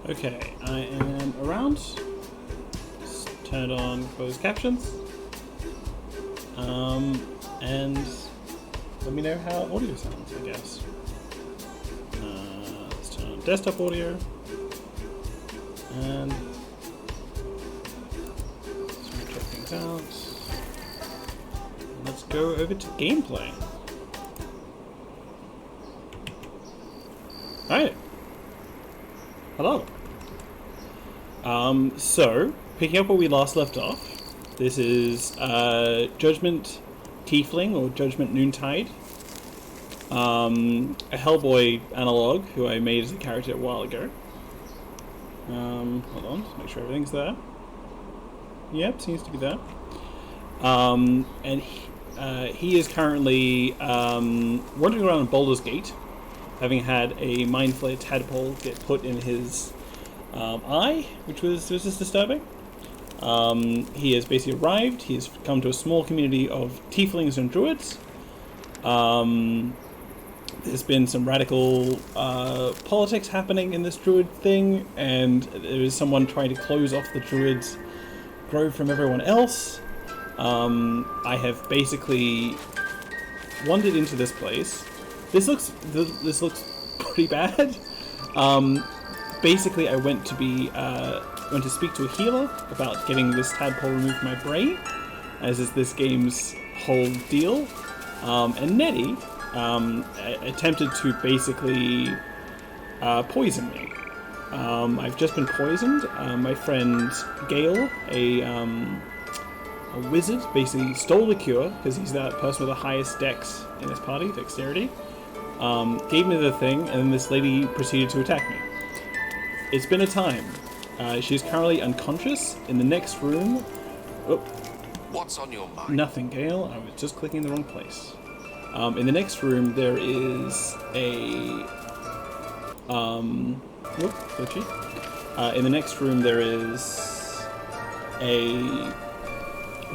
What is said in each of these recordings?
Okay, I am around. Just turned on closed captions. And let me know how audio sounds, I guess. Let's turn on desktop audio. And let's check things out. Let's go over to gameplay. Alright. Hello. So, picking up where we last left off, this is Judgment Tiefling, or Judgment Noontide. A Hellboy analog, who I made as a character a while ago. Hold on, just make sure everything's there. Yep, seems to be there. And he is currently wandering around in Baldur's Gate, having had a Mind Flayer tadpole get put in his eye, which was just disturbing. He has basically arrived. He has come to a small community of tieflings and druids. There's been some radical politics happening in this druid thing, and there is someone trying to close off the druid's grove from everyone else. I have basically wandered into this place. This looks pretty bad. Basically, I went to speak to a healer about getting this tadpole removed from my brain, as is this game's whole deal. And Nettie attempted to basically poison me. I've just been poisoned. My friend Gale, a wizard, basically stole the cure, because he's that person with the highest dex in his party, dexterity. Gave me the thing, and then this lady proceeded to attack me. It's been a time. She's currently unconscious in the next room. Oh. What's on your mind? Nothing, Gale. I was just clicking the wrong place. In the next room, there is a... in the next room, there is a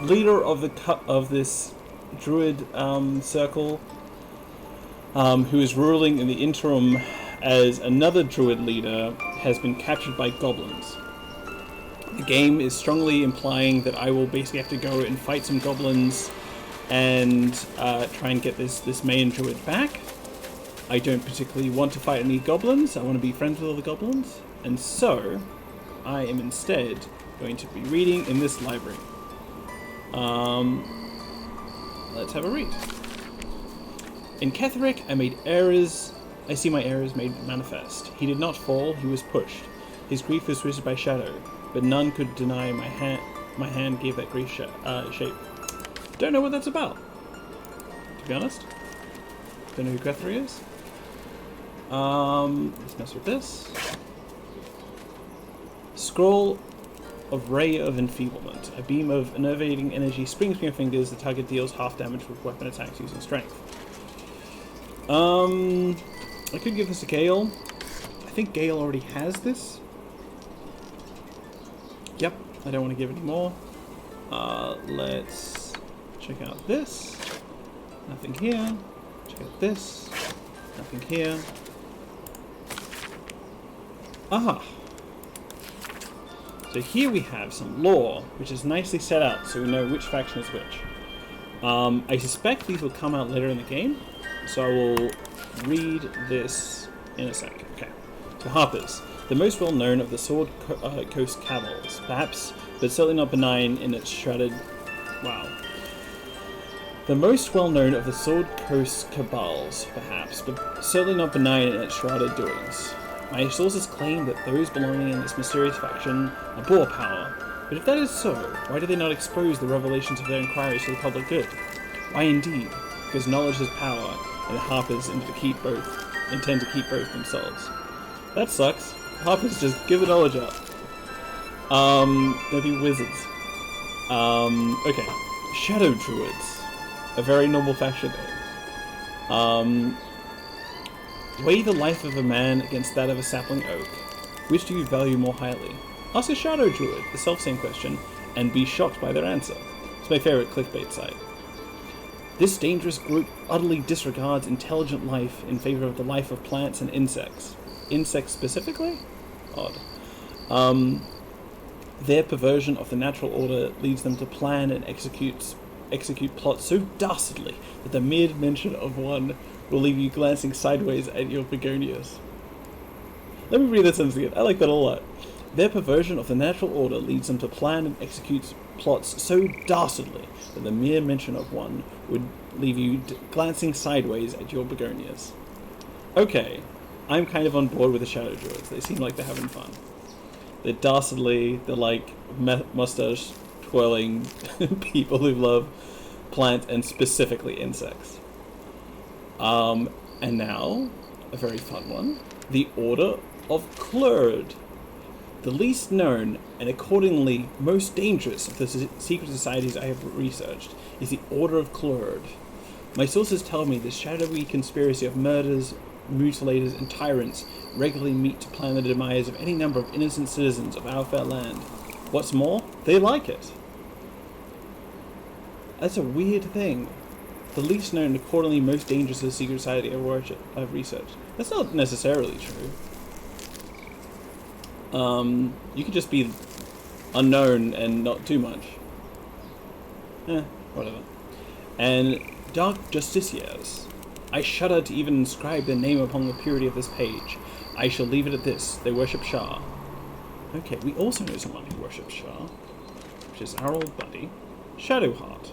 leader of this druid circle, who is ruling in the interim as another druid leader has been captured by goblins. The game is strongly implying that I will basically have to go and fight some goblins and try and get this main druid back. I don't particularly want to fight any goblins. I want to be friends with all the goblins. And so, I am instead going to be reading in this library. Let's have a read. In Ketheric, I see my errors made manifest. He did not fall, he was pushed. His grief was twisted by shadow, but none could deny my hand gave that grief shape. Don't know what that's about, to be honest. Don't know who Ketheric is. Let's mess with this. Scroll of Ray of Enfeeblement. A beam of enervating energy springs from your fingers. The target deals half damage with weapon attacks using strength. I could give this to Gale. I think Gale already has this. Yep, I don't want to give any more. Let's check out this. Nothing here. Check out this. Nothing here. Aha! So here we have some lore, which is nicely set out so we know which faction is which. I suspect these will come out later in the game, so I will read this in a sec. Okay. So Harpers, the most well-known of the Sword Coast Cabals, perhaps, but certainly not benign in its shrouded... Wow. The most well-known of the Sword Coast Cabals, perhaps, but certainly not benign in its shrouded doings. My sources claim that those belonging in this mysterious faction abhor power, but if that is so, why do they not expose the revelations of their inquiries to the public good? Why indeed? Because knowledge is power, and the Harpers intend to keep both themselves. That sucks. Harpers just give the knowledge up. They'll be wizards. Okay. Shadow Druids. A very normal faction name. Weigh the life of a man against that of a sapling oak. Which do you value more highly? Ask a Shadow Druid the self-same question, and be shocked by their answer. It's my favorite clickbait site. This dangerous group utterly disregards intelligent life in favor of the life of plants and insects. Insects specifically? Odd. Their perversion of the natural order leads them to plan and execute plots so dastardly that the mere mention of one will leave you glancing sideways at your begonias. Let me read that sentence again. I like that a lot. Their perversion of the natural order leads them to plan and execute plots so dastardly that the mere mention of one would leave you glancing sideways at your begonias. Okay, I'm kind of on board with the Shadow Druids. They seem like they're having fun. They're dastardly, they're like mustache twirling people who love plants and specifically insects. And now, a very fun one, the Order of Clerg. The least known, and accordingly most dangerous of the secret societies I have researched, is the Order of Clerg. My sources tell me this shadowy conspiracy of murderers, mutilators, and tyrants regularly meet to plan the demise of any number of innocent citizens of our fair land. What's more, they like it. That's a weird thing. The least known, accordingly most dangerous of the secret society I've researched. That's not necessarily true. You could just be unknown and not too much. Whatever. And dark justiciars. I shudder to even inscribe their name upon the purity of this page. I shall leave it at this. They worship Shah. Okay, we also know someone who worships Shah, which is our old buddy, Shadowheart.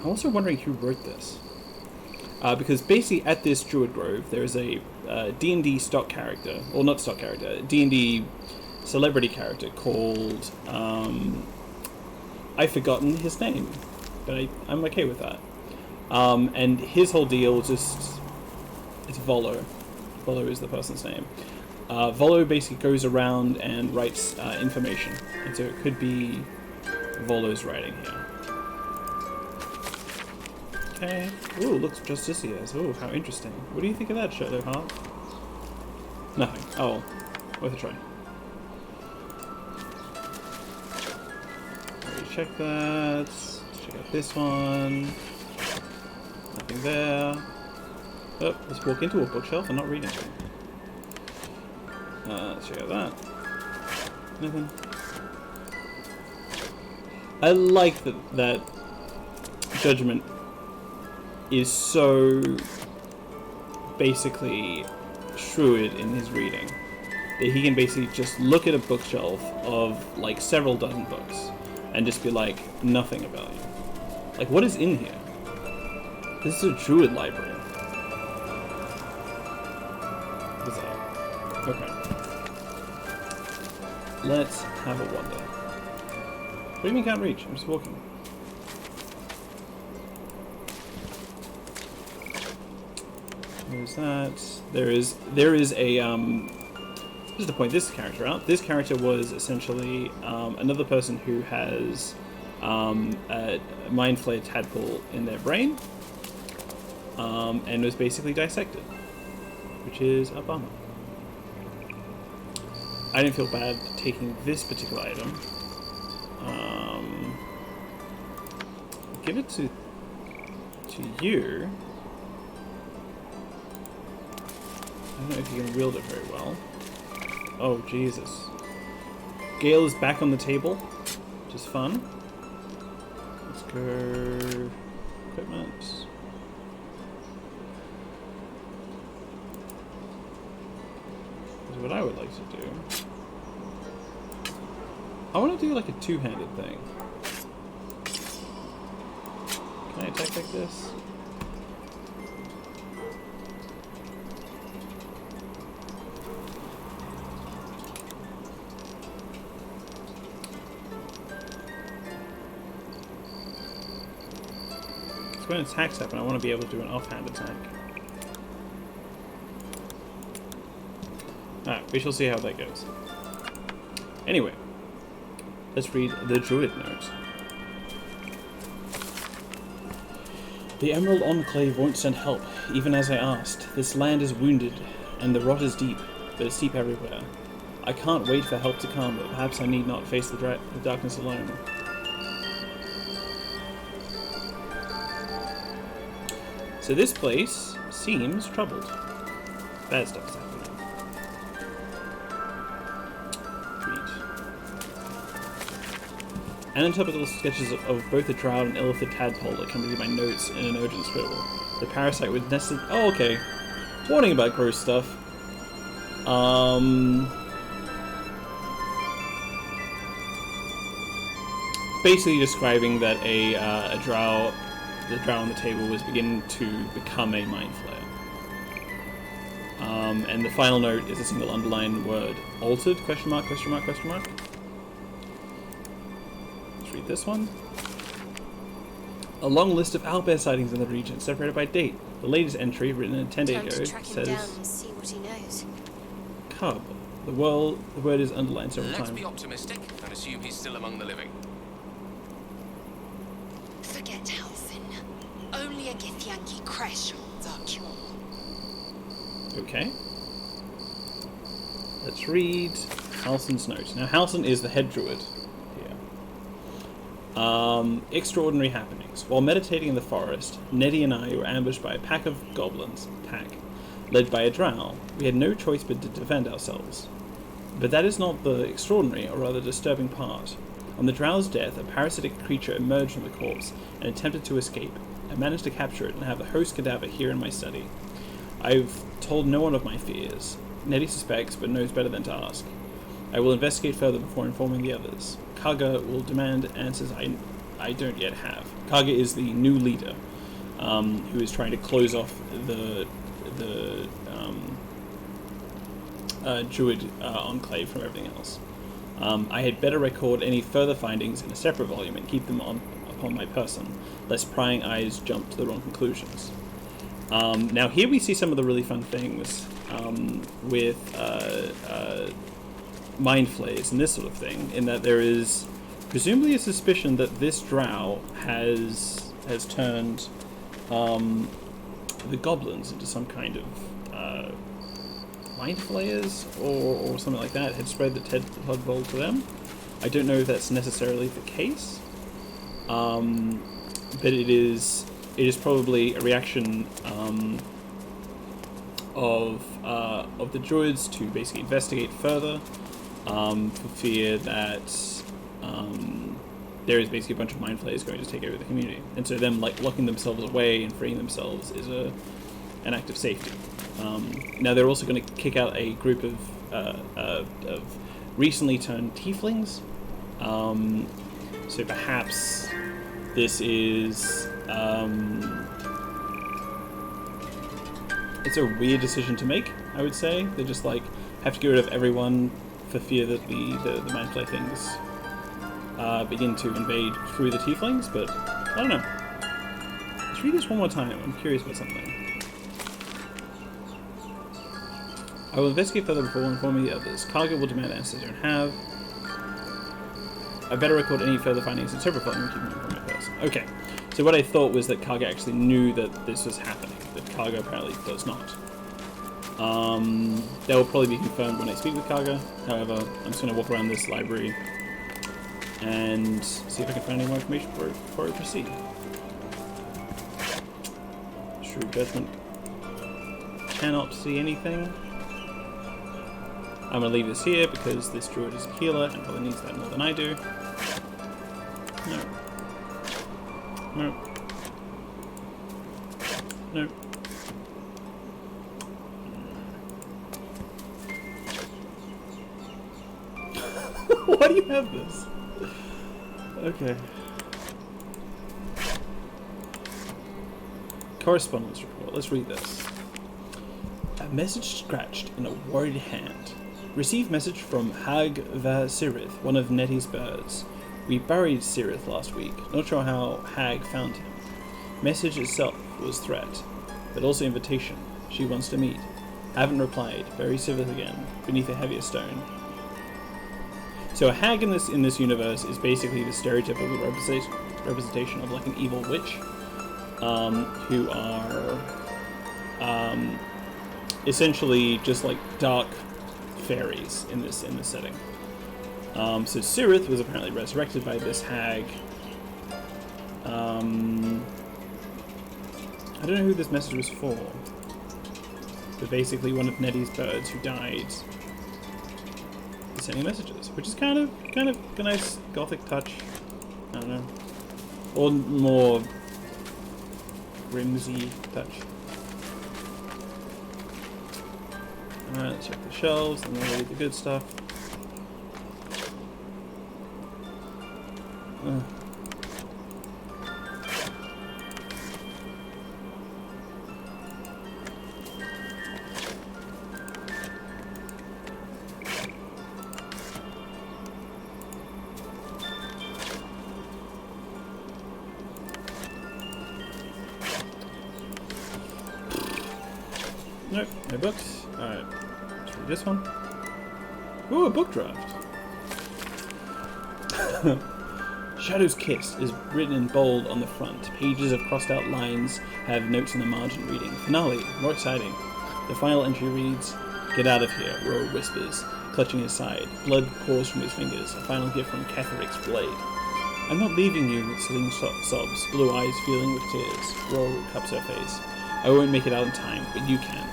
I'm also wondering who wrote this. Because basically at this Druid Grove, there's a D&D stock character, or not stock character, D&D celebrity character called, I've forgotten his name, but I'm okay with that. And his whole deal just, it's Volo. Volo is the person's name. Volo basically goes around and writes information, and so it could be Volo's writing here. Okay. Ooh, looks justiciars. Ooh, how interesting. What do you think of that, Shadowheart? Nothing. Oh, worth a try. Already check that. Let's check out this one. Nothing there. Oh, let's walk into a bookshelf and not read anything. Let's check out that. Nothing. I like that Judgment is so basically shrewd in his reading that he can basically just look at a bookshelf of like several dozen books and just be like, nothing about you. Like, what is in here? This is a Druid Library. What's that? Okay. Let's have a wonder. What do you mean can't reach? I'm just walking. There's that. There is a just to point this character out. This character was essentially another person who has a mind flayer tadpole in their brain, and was basically dissected, which is a bummer. I didn't feel bad taking this particular item. Give it to you. I don't know if you can wield it very well. Oh, Jesus. Gale is back on the table, which is fun. Let's go... equipment. Here's what I would like to do. I want to do like a two-handed thing. Can I attack like this? When attacks happen, I want to be able to do an offhand attack. Alright, we shall see how that goes. Anyway, let's read the Druid note. The Emerald Enclave won't send help, even as I asked. This land is wounded, and the rot is deep, but it's deep everywhere. I can't wait for help to come, but perhaps I need not face the darkness alone. So this place seems troubled. Bad stuff is happening. Read. Anatomical sketches of both a drow and illithid tadpole accompanied by notes in an urgent scribble. The parasite was nested. Oh, okay. Warning about gross stuff. Basically describing that a drow, the drow on the table was beginning to become a mind flayer. And the final note is a single underlined word. Altered? Question mark, question mark, question mark. Let's read this one. A long list of owlbear sightings in the region, separated by date. The latest entry, written 10 days ago, says... down and see what he knows. Cub. The word is underlined several times. Let's be optimistic and assume he's still among the living. Forget Halfin. Only a Githyanki Kresh holds our cure. Okay. Let's read Halsin's note. Now, Halsin is the head druid here. Extraordinary happenings. While meditating in the forest, Neddy and I were ambushed by a pack of goblins, led by a drow. We had no choice but to defend ourselves. But that is not the extraordinary, or rather disturbing part. On the drow's death, a parasitic creature emerged from the corpse and attempted to escape. I managed to capture it and have the host cadaver here in my study. I've told no one of my fears. Neddy suspects, but knows better than to ask. I will investigate further before informing the others. Kaga will demand answers I don't yet have. Kaga is the new leader, who is trying to close off the Druid enclave from everything else. I had better record any further findings in a separate volume and keep them upon my person, lest prying eyes jump to the wrong conclusions. Now here we see some of the really fun things with mind flayers and this sort of thing, in that there is presumably a suspicion that this drow has turned the goblins into some kind of mind flayers or something like that, had spread the tadpole to them. I don't know if that's necessarily the case, but it is probably a reaction of the druids to basically investigate further, for fear that there is basically a bunch of mind flayers going to take over the community, and so them like locking themselves away and freeing themselves is an act of safety. Now they're also going to kick out a group of recently turned tieflings, so perhaps this is it's a weird decision to make, I would say. They just like have to get rid of everyone for fear that the mind flay things begin to invade through the tieflings, but I don't know. Let's read this one more time. I'm curious about something. I will investigate further before informing the others. Cargo will demand answers I don't have. I better record any further findings in separate volume and keep them from my person. Okay, so what I thought was that Cargo actually knew that this was happening, but Cargo apparently does not. That will probably be confirmed when I speak with Cargo. However, I'm just going to walk around this library and see if I can find any more information before I proceed. Shrewd judgment. Cannot see anything. I'm going to leave this here because this druid is a healer and probably needs that more than I do. No. No. No. Why do you have this? Okay. Correspondence report. Let's read this. A message scratched in a worried hand. Received message from Hag Va Sirith, one of Netty's birds. We buried Sirith last week. Not sure how Hag found him. Message itself was threat, but also invitation. She wants to meet. Haven't replied. Bury Sirith again, beneath a heavier stone. So a hag in this universe is basically the stereotypical representation of like an evil witch, who are essentially just like dark fairies in this setting. So Sirith was apparently resurrected by this hag. I don't know who this message was for. But basically one of Nettie's birds who died is sending messages, which is kind of a nice gothic touch. I don't know. Or more Grimsy touch. Alright, let's check the shelves and then we'll read the good stuff. Nope, no books. Alright, let's read this one. Ooh, a book draft. Shadow's Kiss is written in bold on the front. Pages of crossed out lines have notes in the margin reading. Finale, more exciting. The final entry reads, "Get out of here," Roe whispers, clutching his side. Blood pours from his fingers, a final gift from Catheric's blade. "I'm not leaving you," Celine sobs, blue eyes filling with tears. Roe cups her face. "I won't make it out in time, but you can."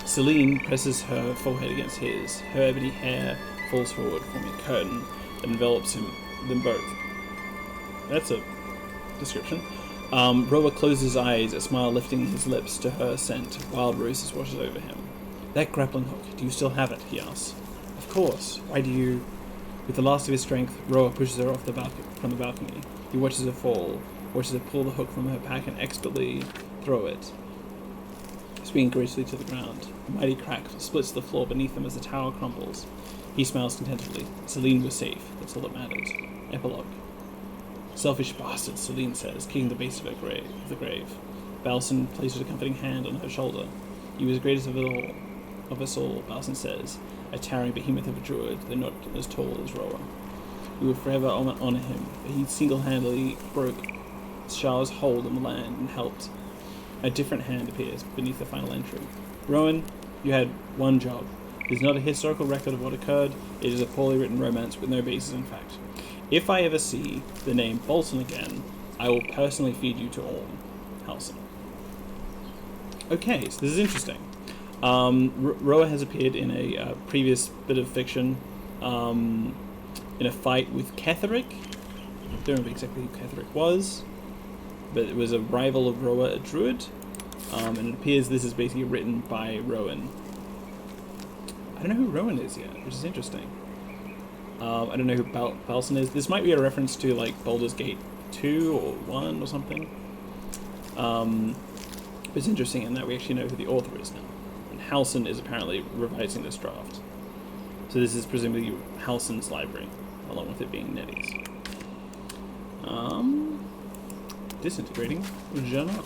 Celine presses her forehead against his. Her ebony hair falls forward, forming a curtain that envelops them both. That's a description. Roa closes his eyes, a smile lifting his lips to her scent. Wild roses washes over him. "That grappling hook, do you still have it?" he asks. "Of course. Why do you..." With the last of his strength, Roa pushes her off from the balcony. He watches her fall, watches her pull the hook from her pack and expertly throw it, swinging gracefully to the ground. A mighty crack splits the floor beneath them as the tower crumbles. He smiles contentedly. Celine was safe. That's all that mattered. Epilogue. "Selfish bastard," Celine says, kicking the base of the grave. Balson places a comforting hand on her shoulder. "He was the greatest of us all, Balson says, a towering behemoth of a druid, though not as tall as Roa. We will forever honor him, but he single-handedly broke Shah's hold on the land and helped." A different hand appears beneath the final entry. "Rowan, you had one job. It is not a historical record of what occurred. It is a poorly written romance with no basis in fact. If I ever see the name Bolton again, I will personally feed you to Orm. Halson." Okay, so this is interesting. Roa has appeared in a previous bit of fiction in a fight with Catherick. I don't remember exactly who Catherick was, but it was a rival of Roa, a druid, and it appears this is basically written by Rowan. I don't know who Rowan is yet, which is interesting. I don't know who Balson is. This might be a reference to like Baldur's Gate 2 or 1 or something. But it's interesting in that we actually know who the author is now. And Halson is apparently revising this draft. So this is presumably Halson's library, along with it being Nettie's. Disintegrating journal.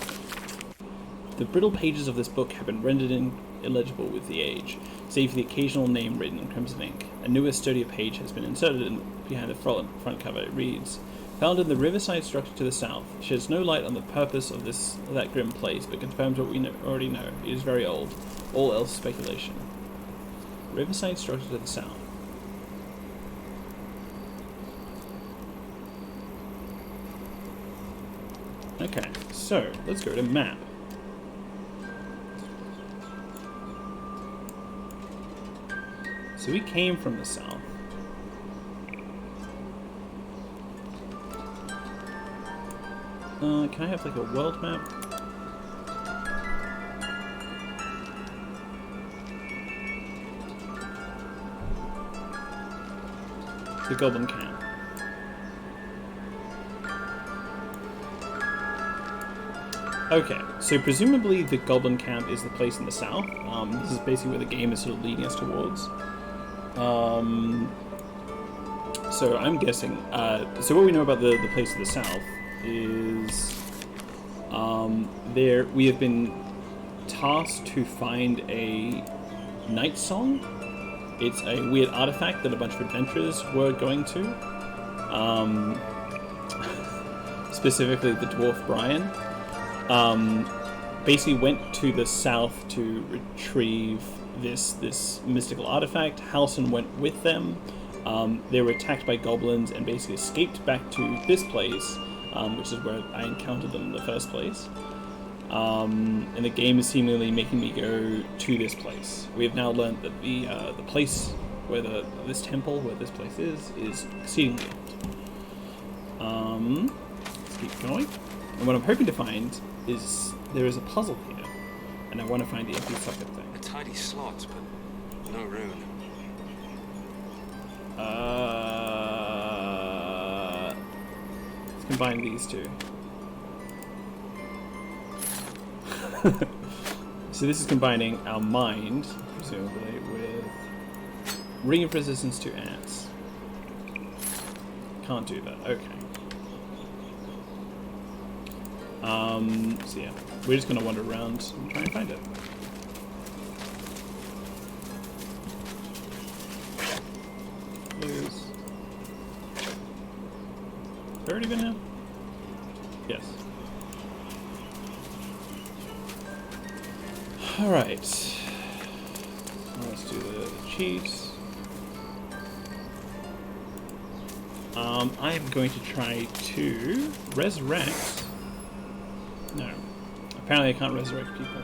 The brittle pages of this book have been rendered illegible with the age, save for the occasional name written in crimson ink. A newer, sturdier page has been inserted behind the front cover. It reads, "Found in the riverside structure to the south, sheds no light on the purpose of that grim place, but confirms what we already know. It is very old. All else speculation." Riverside structure to the south. Okay, so let's go to map. So we came from the south. Can I have like a world map? The Goblin Camp. Okay, so presumably the Goblin Camp is the place in the south. This is basically where the game is sort of leading us towards. So I'm guessing, so what we know about the place to the south is, we have been tasked to find a night song. It's a weird artifact that a bunch of adventurers were going to, specifically the dwarf Brian. Basically went to the south to retrieve this mystical artifact. Halson went with them. They were attacked by goblins and basically escaped back to this place, which is where I encountered them in the first place. And the game is seemingly making me go to this place. We have now learned that the place where this temple, where this place is exceedingly old. Let's keep going. And what I'm hoping to find is there is a puzzle here, and I want to find the empty socket thing. A tidy slot, but no rune. Let's combine these two. So this is combining our mind, presumably, with ring of resistance to ants. Can't do that. Okay. So yeah, we're just gonna wander around and try and find it. Lose. Has it already been here? Yes. Alright. Let's do the cheat. I am going to try to resurrect. No. Apparently I can't resurrect people.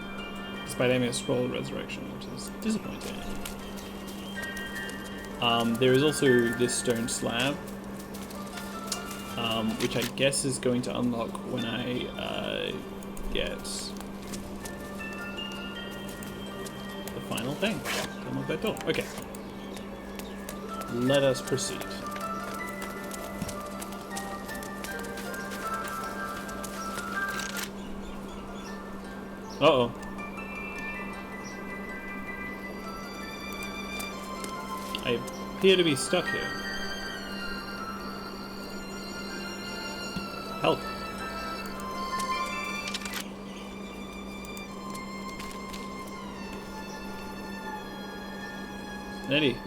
Despite aiming a scroll of resurrection, which is disappointing. There is also this stone slab, which I guess is going to unlock when I get the final thing. Unlock that door. Okay. Let us proceed. Uh-oh. I appear to be stuck here. Help. Eddie.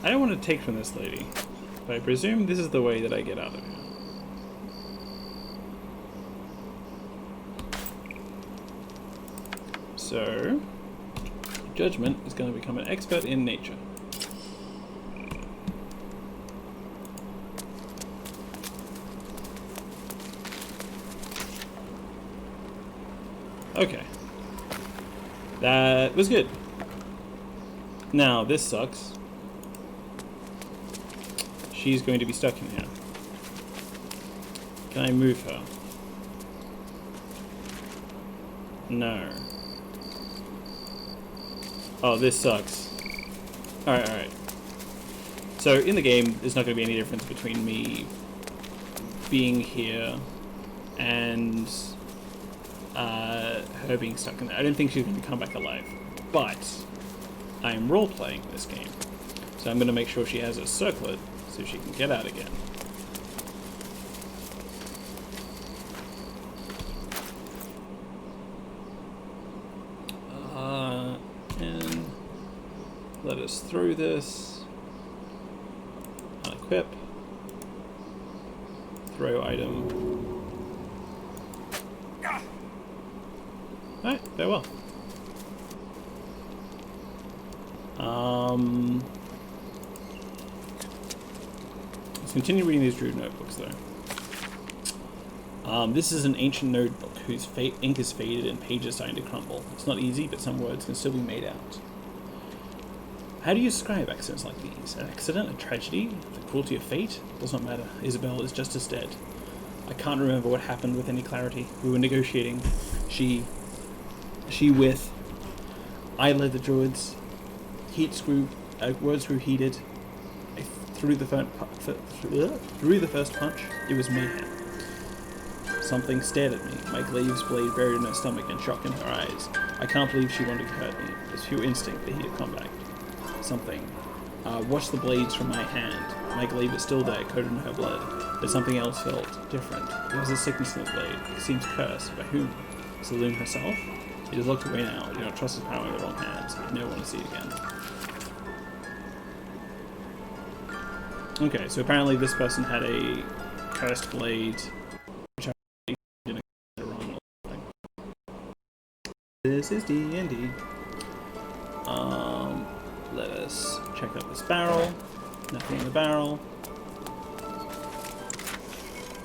I don't want to take from this lady, but I presume this is the way that I get out of here. So, Judgment is going to become an expert in nature. Okay. That was good. Now, this sucks. She's going to be stuck in here. Can I move her? No. Oh, this sucks. Alright, alright. So, in the game, there's not going to be any difference between me being here and her being stuck in there. I don't think she's going to come back alive. But I am role-playing this game. So I'm going to make sure she has a circlet so she can get out again. And let us through this. Unequip. Throw item. Alright, farewell. Let's continue reading these Druid notebooks, though. This is an ancient notebook whose ink is faded and pages starting to crumble. It's not easy, but some words can still be made out. How do you describe accidents like these? An accident? A tragedy? The cruelty of fate? Does not matter. Isabel is just as dead. I can't remember what happened with any clarity. We were negotiating. She with. I led the Druids. Words grew heated. I threw the first punch. It was mayhem. Something stared at me, my glaive's blade buried in her stomach and shock in her eyes. I can't believe she wanted to hurt me. It was pure instinct, the heat of combat. Something. Watch the blades from my hand. My glaive is still there, coated in her blood. But something else felt different. There was a sickness in the blade. It seems cursed. By whom? Saloon herself? It is locked away now. I do not trust its power in the wrong hands. I never want to see it again. Okay, so apparently this person had a cursed blade, which I didn't get wrong. This is D&D. Let us check out this barrel. Nothing in the barrel.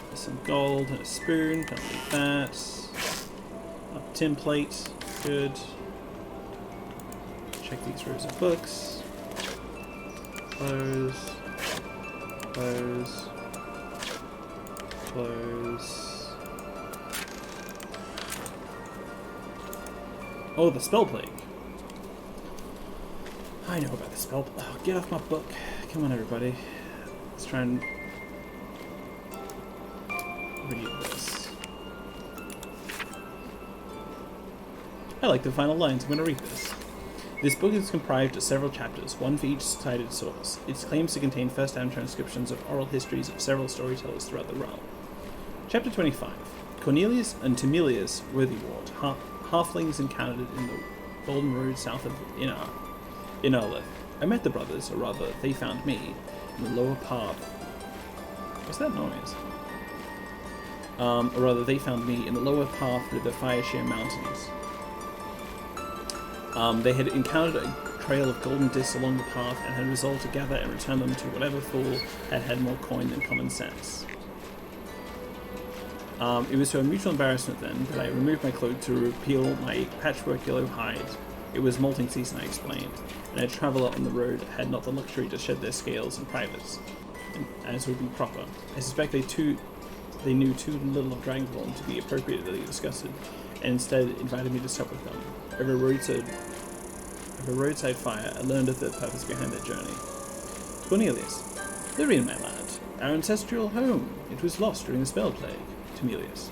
There's some gold and a spoon. Don't need that. A tin plate. Good. Check these rows of books. Close. Close. Close. Oh, the spell plague. I know about the spell. Oh, get off my book. Come on, everybody. Let's try and read this. I like the final lines. I'm going to read this. This book is comprised of several chapters, one for each cited source. It claims to contain first-hand transcriptions of oral histories of several storytellers throughout the realm. Chapter 25. Cornelius and Timelius Worthywart, halflings encountered in the Golden Road south of Inarlith. I met the brothers, or rather, they found me, in the lower part. What's that noise? Or rather, they found me in the lower path through the Fireshare Mountains. They had encountered a trail of golden discs along the path and had resolved to gather and return them to whatever fool had more coin than common sense. It was to a mutual embarrassment then that I removed my cloak to repeal my patchwork yellow hide. It was molting season, I explained, and a traveller on the road had not the luxury to shed their scales in private, as would be proper. I suspect they knew too little of Dragonborn to be appropriately disgusted, and instead invited me to sup with them. Over a roadside fire, I learned of the purpose behind their journey. Cornelius. Lyrian, my lad. Our ancestral home. It was lost during the spell plague. Timelius.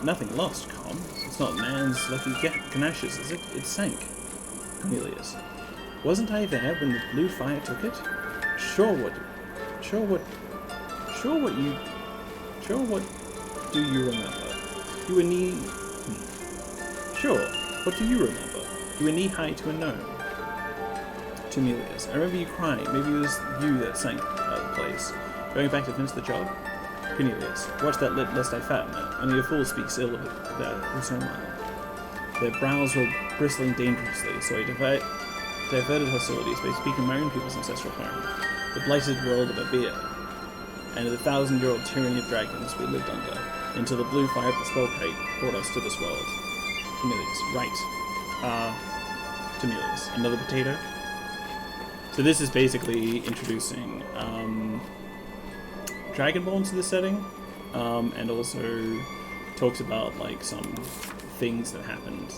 Nothing lost, Com. It's not man's lucky ganashes, is it? It sank. Cornelius. Wasn't I there when the blue fire took it? Sure, what do you remember? You were Sure, what do you remember? You were knee-high to a gnome. Timelius. I remember you crying. Maybe it was you that sank the place. Going back to finish the job? Cornelius. Watch that lip lest I fatten it. Only a fool speaks ill of it that so mild. Their brows were bristling dangerously, so I diverted hostilities by speaking my own people's ancestral home, the blighted world of Abir, and the 1,000-year-old tyranny of dragons we lived under, until the blue fire of the spell plague brought us to this world. Timelius. Right. Timelius. Another potato? So this is basically introducing Dragonborn to the setting, and also talks about like some things that happened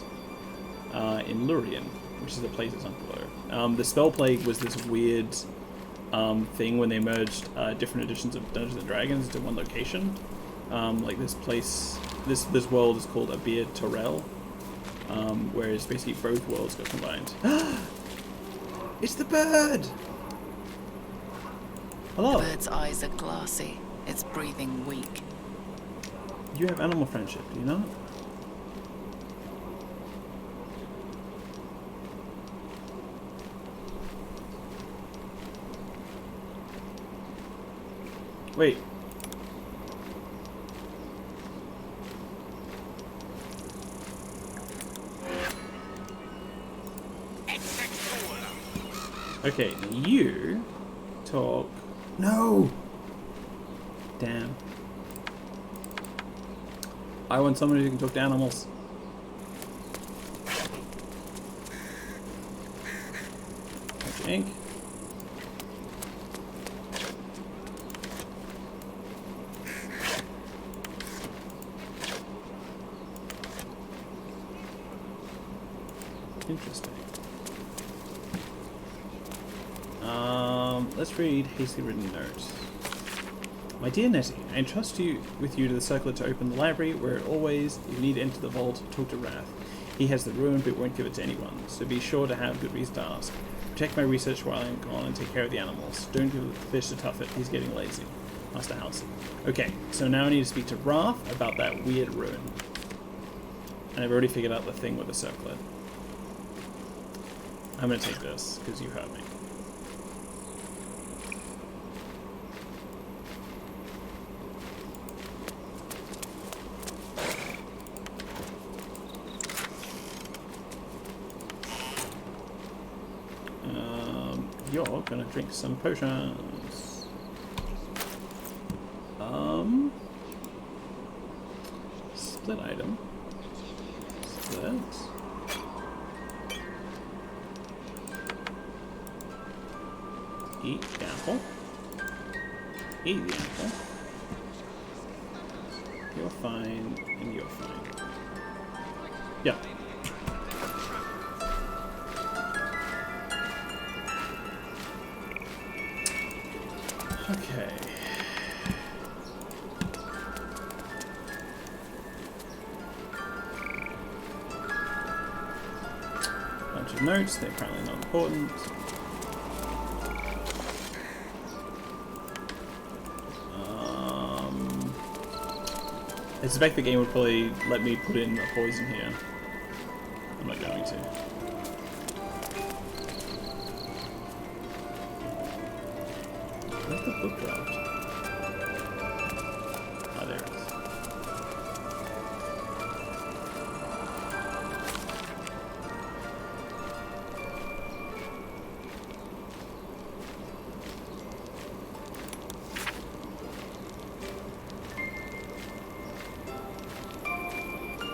in Lurien, which is a place that's up below. The spell plague was this weird thing when they merged different editions of Dungeons and Dragons into one location. Like this place, this world is called Abir Torel, whereas basically both worlds got combined. It's the bird! Hello. The bird's eyes are glassy. Its breathing weak. You have animal friendship, do you not? Wait. Okay, you talk. No! Damn. I want someone who can talk to animals. Touch ink. Interesting. Let's read hastily written notes. My dear Nettie, I entrust with you to the circlet to open the library, where always, if you need to enter the vault, talk to Wrath. He has the ruin but won't give it to anyone, so be sure to have good reason to ask. Protect my research while I'm gone and take care of the animals. Don't give the fish to Tuffet, he's getting lazy. Master Halsey. Okay, so now I need to speak to Wrath about that weird ruin. And I've already figured out the thing with the circlet. I'm gonna take this, because you heard me. you're gonna drink some potions. Split item. Split. Eat the apple. Eat the apple. You're fine, and you're fine. Yeah. Okay. Bunch of notes, they're apparently not important. I suspect the game would probably let me put in a poison here. I'm not going to. Where's the book draft? Ah, there it is.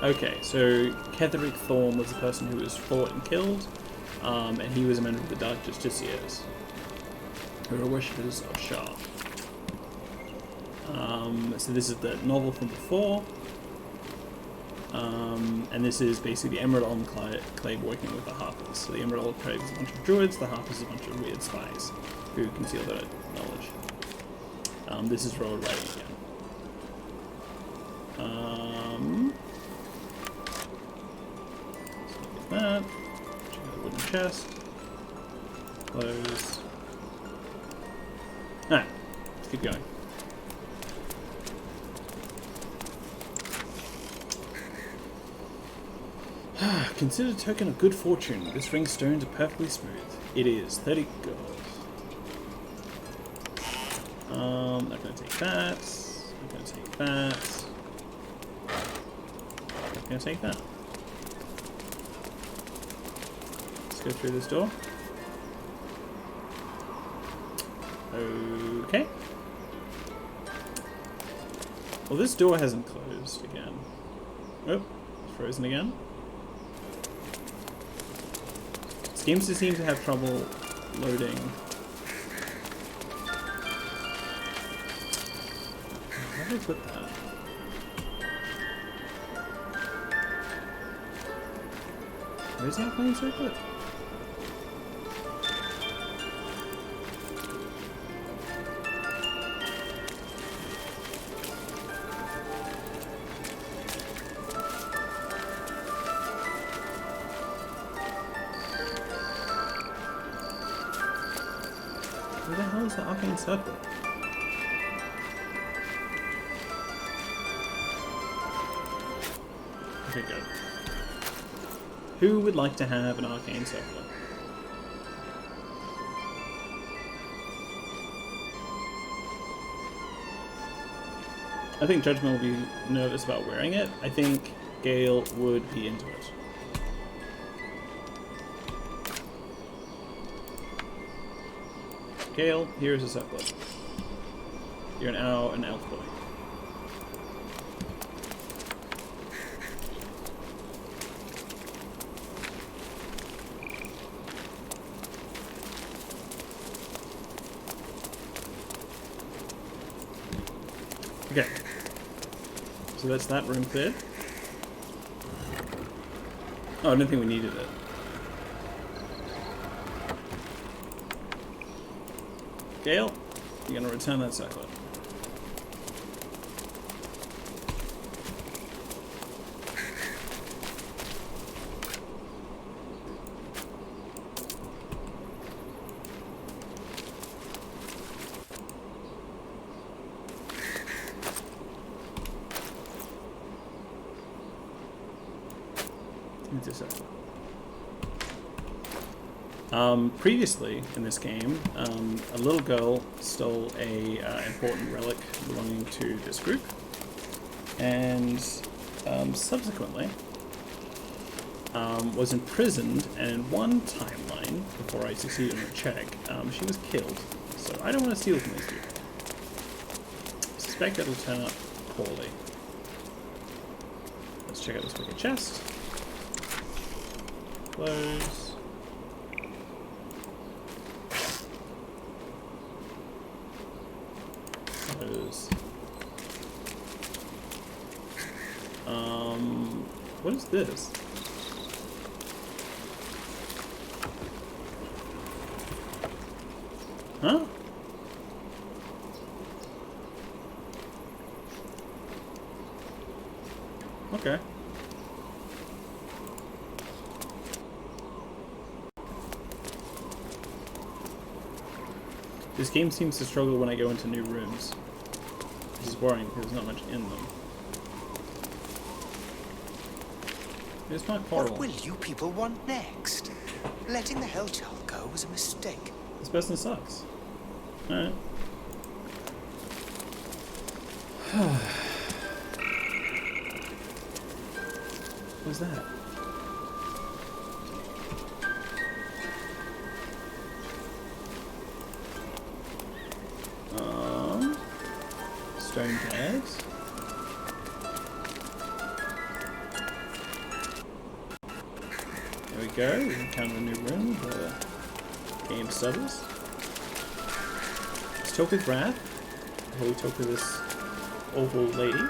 Okay, so Ketheric Thorn was the person who was fought and killed, and he was a member of the Dark Justiciars, who are worshippers of Shah. So this is the novel from before, and this is basically the Emerald Enclave working with the Harpers. So the Emerald Enclave is a bunch of Druids, the Harpers is a bunch of weird spies who conceal their knowledge. This is Road writing again. That. Check out the wooden chest. Close. Alright, let's keep going. Considered a token of good fortune. This ring's stones are perfectly smooth. It is 30 gold. Not gonna take that. I'm gonna take that. I'm gonna take that. Go through this door. Okay. Well, this door hasn't closed again. Oh, it's frozen again. This game seems to have trouble loading. Where did I put that? Where's that playing circuit? Where the hell is the arcane circle? Okay, good. Who would like to have an arcane circle? I think Judgment will be nervous about wearing it. I think Gale would be into it. Gale, here's a circlet. You're an elf boy. Okay. So that's that room cleared. Oh, I didn't think we needed it. Gale, you're gonna return that circlet. Into circle. Previously in this game, a little girl stole a important relic belonging to this group, and subsequently, was imprisoned, and in one timeline, before I succeeded in a check, she was killed. So I don't want to steal from these people. I suspect it'll turn out poorly. Let's check out this wicked chest. Close. Close. What is this? Huh? Okay. This game seems to struggle when I go into new rooms. This is worrying because there's not much in them. It's not horrible. What will you people want next? Letting the Hellchild go was a mistake. This person sucks. Alright. What's that? Stone bags. There we go. We encountered a new room. The game stutters. Let's talk with Wrath. Before we talk to this awful lady.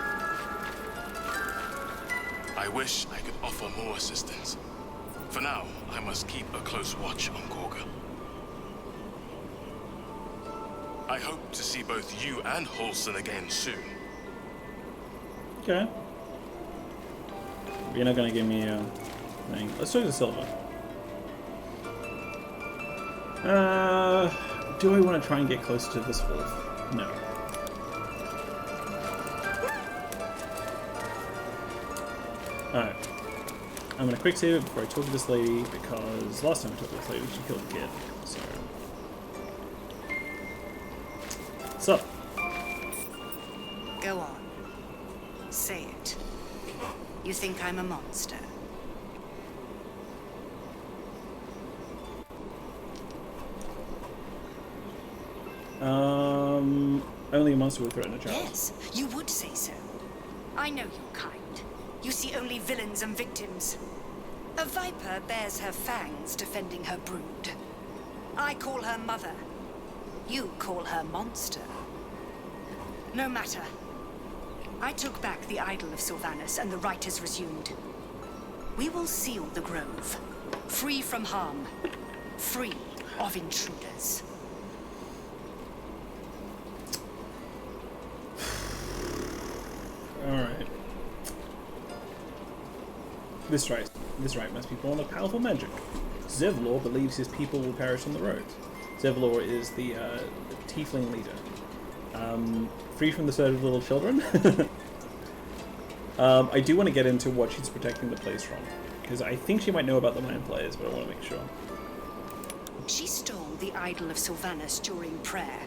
I wish I could offer more assistance. For now, I must keep a close watch on Gorga. I hope to see both you and Halson again soon. Okay. You're not gonna give me a thing. Let's talk to Silva. Do I want to try and get closer to this wolf? No. Alright. I'm gonna quick save it before I talk to this lady, because last time I talked to this lady, she killed a kid. So. What's up? Go on. Say it. You think I'm a monster? Only a monster would threaten a child. Yes, you would say so. I know your kind. You see only villains and victims. A viper bears her fangs defending her brood. I call her mother. You call her monster. No matter. I took back the idol of Sylvanas, and the rite is resumed. We will seal the grove. Free from harm. Free of intruders. Alright. This rite must be born of powerful magic. Zevlor believes his people will perish on the road. Zevlor is the tiefling leader. Free from the sword of little children. I do want to get into what she's protecting the place from, because I think she might know about the Mind Flayers, but I want to make sure. She stole the idol of Sylvanas during prayer,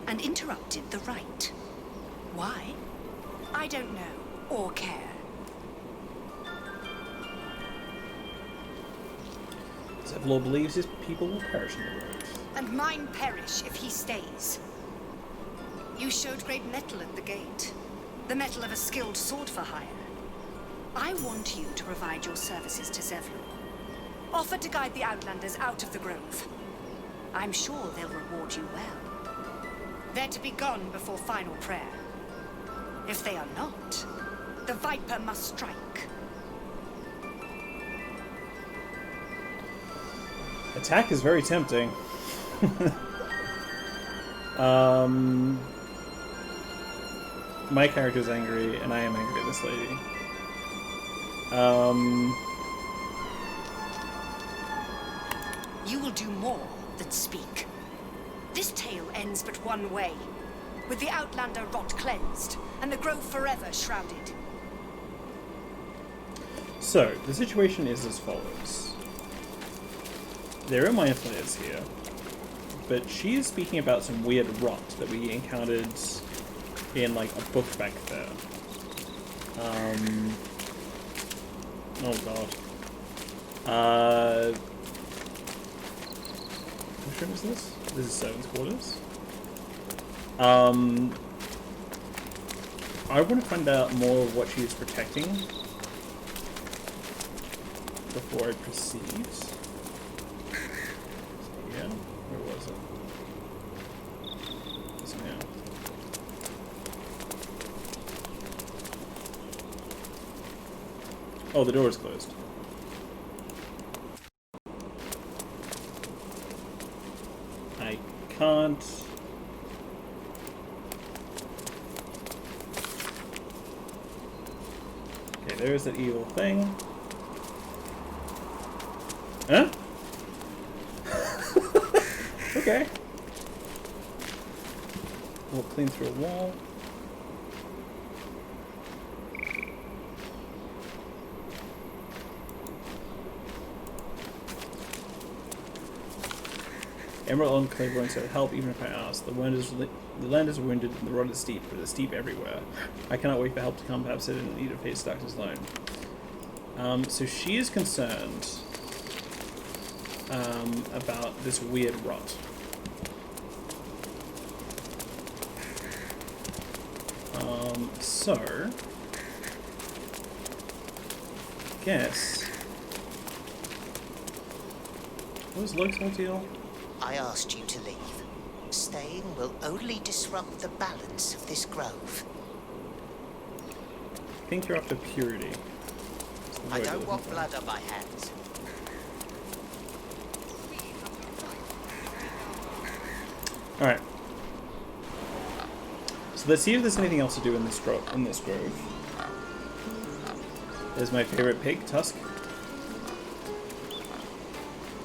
and interrupted the rite. Why? I don't know, or care. Zevlor believes his people will perish on the road. And mine perish if he stays. You showed great mettle at the gate. The mettle of a skilled sword for hire. I want you to provide your services to Zevlor. Offer to guide the Outlanders out of the grove. I'm sure they'll reward you well. They're to be gone before final prayer. If they are not, the Viper must strike. Attack is very tempting. My character is angry, and I am angry at this lady. You will do more than speak. This tale ends but one way, with the Outlander rot cleansed, and the grove forever shrouded. So, the situation is as follows. There are Mind Flayers here, but she is speaking about some weird rot that we encountered in, like, a book back there. Oh god. Which room is this? This is Servants' Quarters. I want to find out more of what she is protecting before I proceed. Yeah, where was it? So now. Oh, the door is closed. I can't. Okay, there's that evil thing. Huh? Okay. We'll clean through a wall. Emerald on Claiborne said, "Help, even if I ask. The land is wounded, and the road is steep, but it's steep everywhere. I cannot wait for help to come. Perhaps I didn't need to face darkness alone." So she is concerned about this weird rot. So guess what was Luke's whole deal? I asked you to leave. Staying will only disrupt the balance of this grove. I think you're after purity. I don't want blood on my hands. Alright. So let's see if there's anything else to do in this grove. There's my favorite pig, Tusk.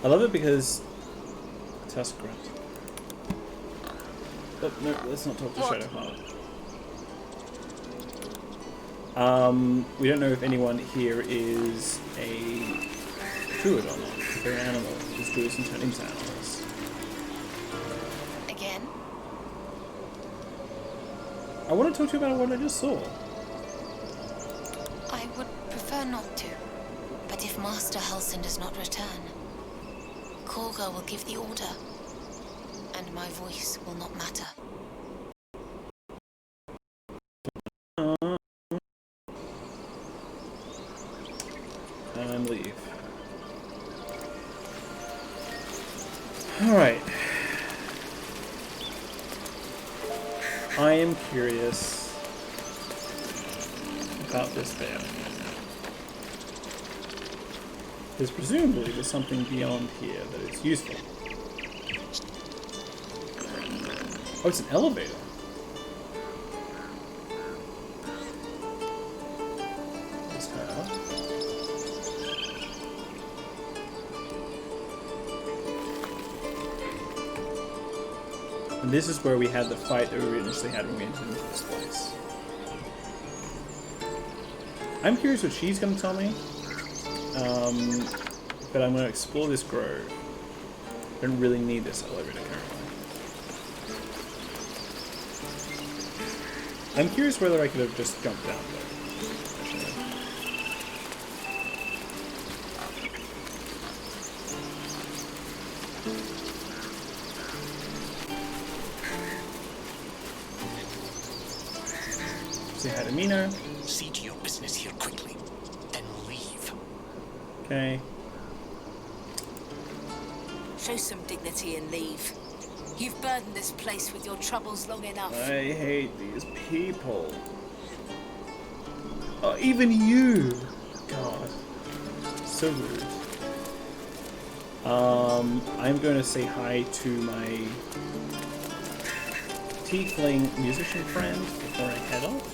I love it because Tusk grunt. Oh, no, let's not talk to Shadowheart. We don't know if anyone here is a druid or not. If they're an animal, because druids can turn into animals. Again? I want to talk to you about what I just saw. I would prefer not to. But if Master Halsin does not return, Korga will give the order, and my voice will not matter. And leave. Alright. I am curious about this bear. Because presumably there's something beyond here that is useful. Oh, it's an elevator. There's her. And this is where we had the fight that we initially had when we entered into this place. I'm curious what she's going to tell me. But I'm going to explore this grove. I don't really need this elevator currently. I'm curious whether I could have just jumped down there. Say hi to Mina. See to your business here quickly, then leave. Okay. Show some dignity and leave. You've burdened this place with your troubles long enough. I hate these people. Oh, even you! God. So rude. I'm going to say hi to my tiefling musician friend before I head off.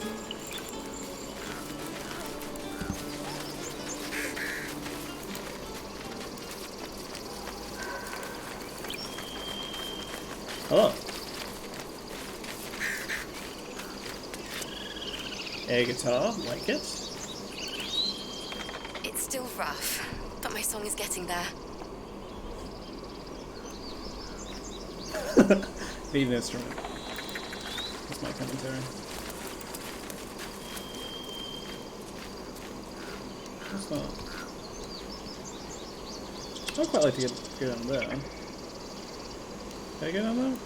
Hello. Air guitar, like it? It's still rough, but my song is getting there. Need an instrument. That's my commentary. What's that? I'd quite like to go down there. Can I go down there?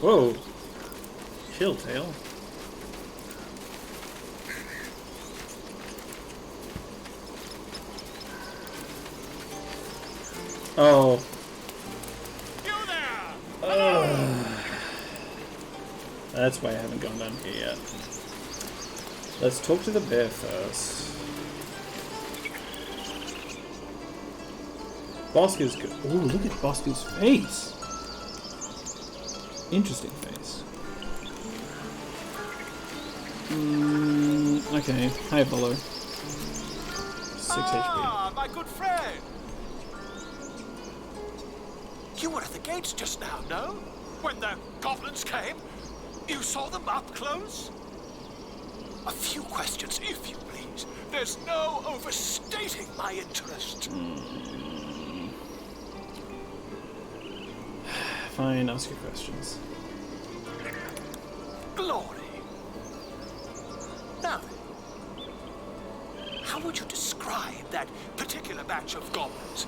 Whoa! Chill, tail. Oh. You there! That's why I haven't gone down here yet. Let's talk to the bear first. Bosco's good. Oh, look at Bosco's face! Interesting face. Okay. Hi, Baldur. 6 HP. My good friend! You were at the gates just now, no? When the goblins came? You saw them up close? A few questions, if you please. There's no overstating my interest. Fine, ask your questions. Glory. Now, how would you describe that particular batch of goblins?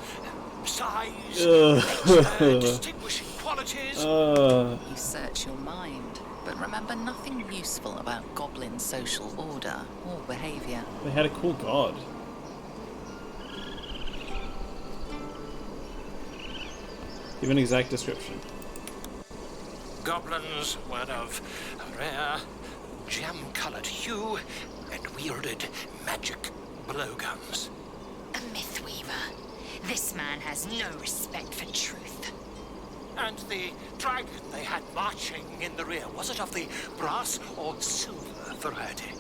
Size, nature, distinguishing qualities? You search your mind, but remember nothing useful about goblin social order or behavior. They had a cool god. Give an exact description. Goblins were of a rare, jam-colored hue and wielded magic blowguns. A mythweaver. This man has no respect for truth. And the dragon they had marching in the rear, was it of the brass or silver variety?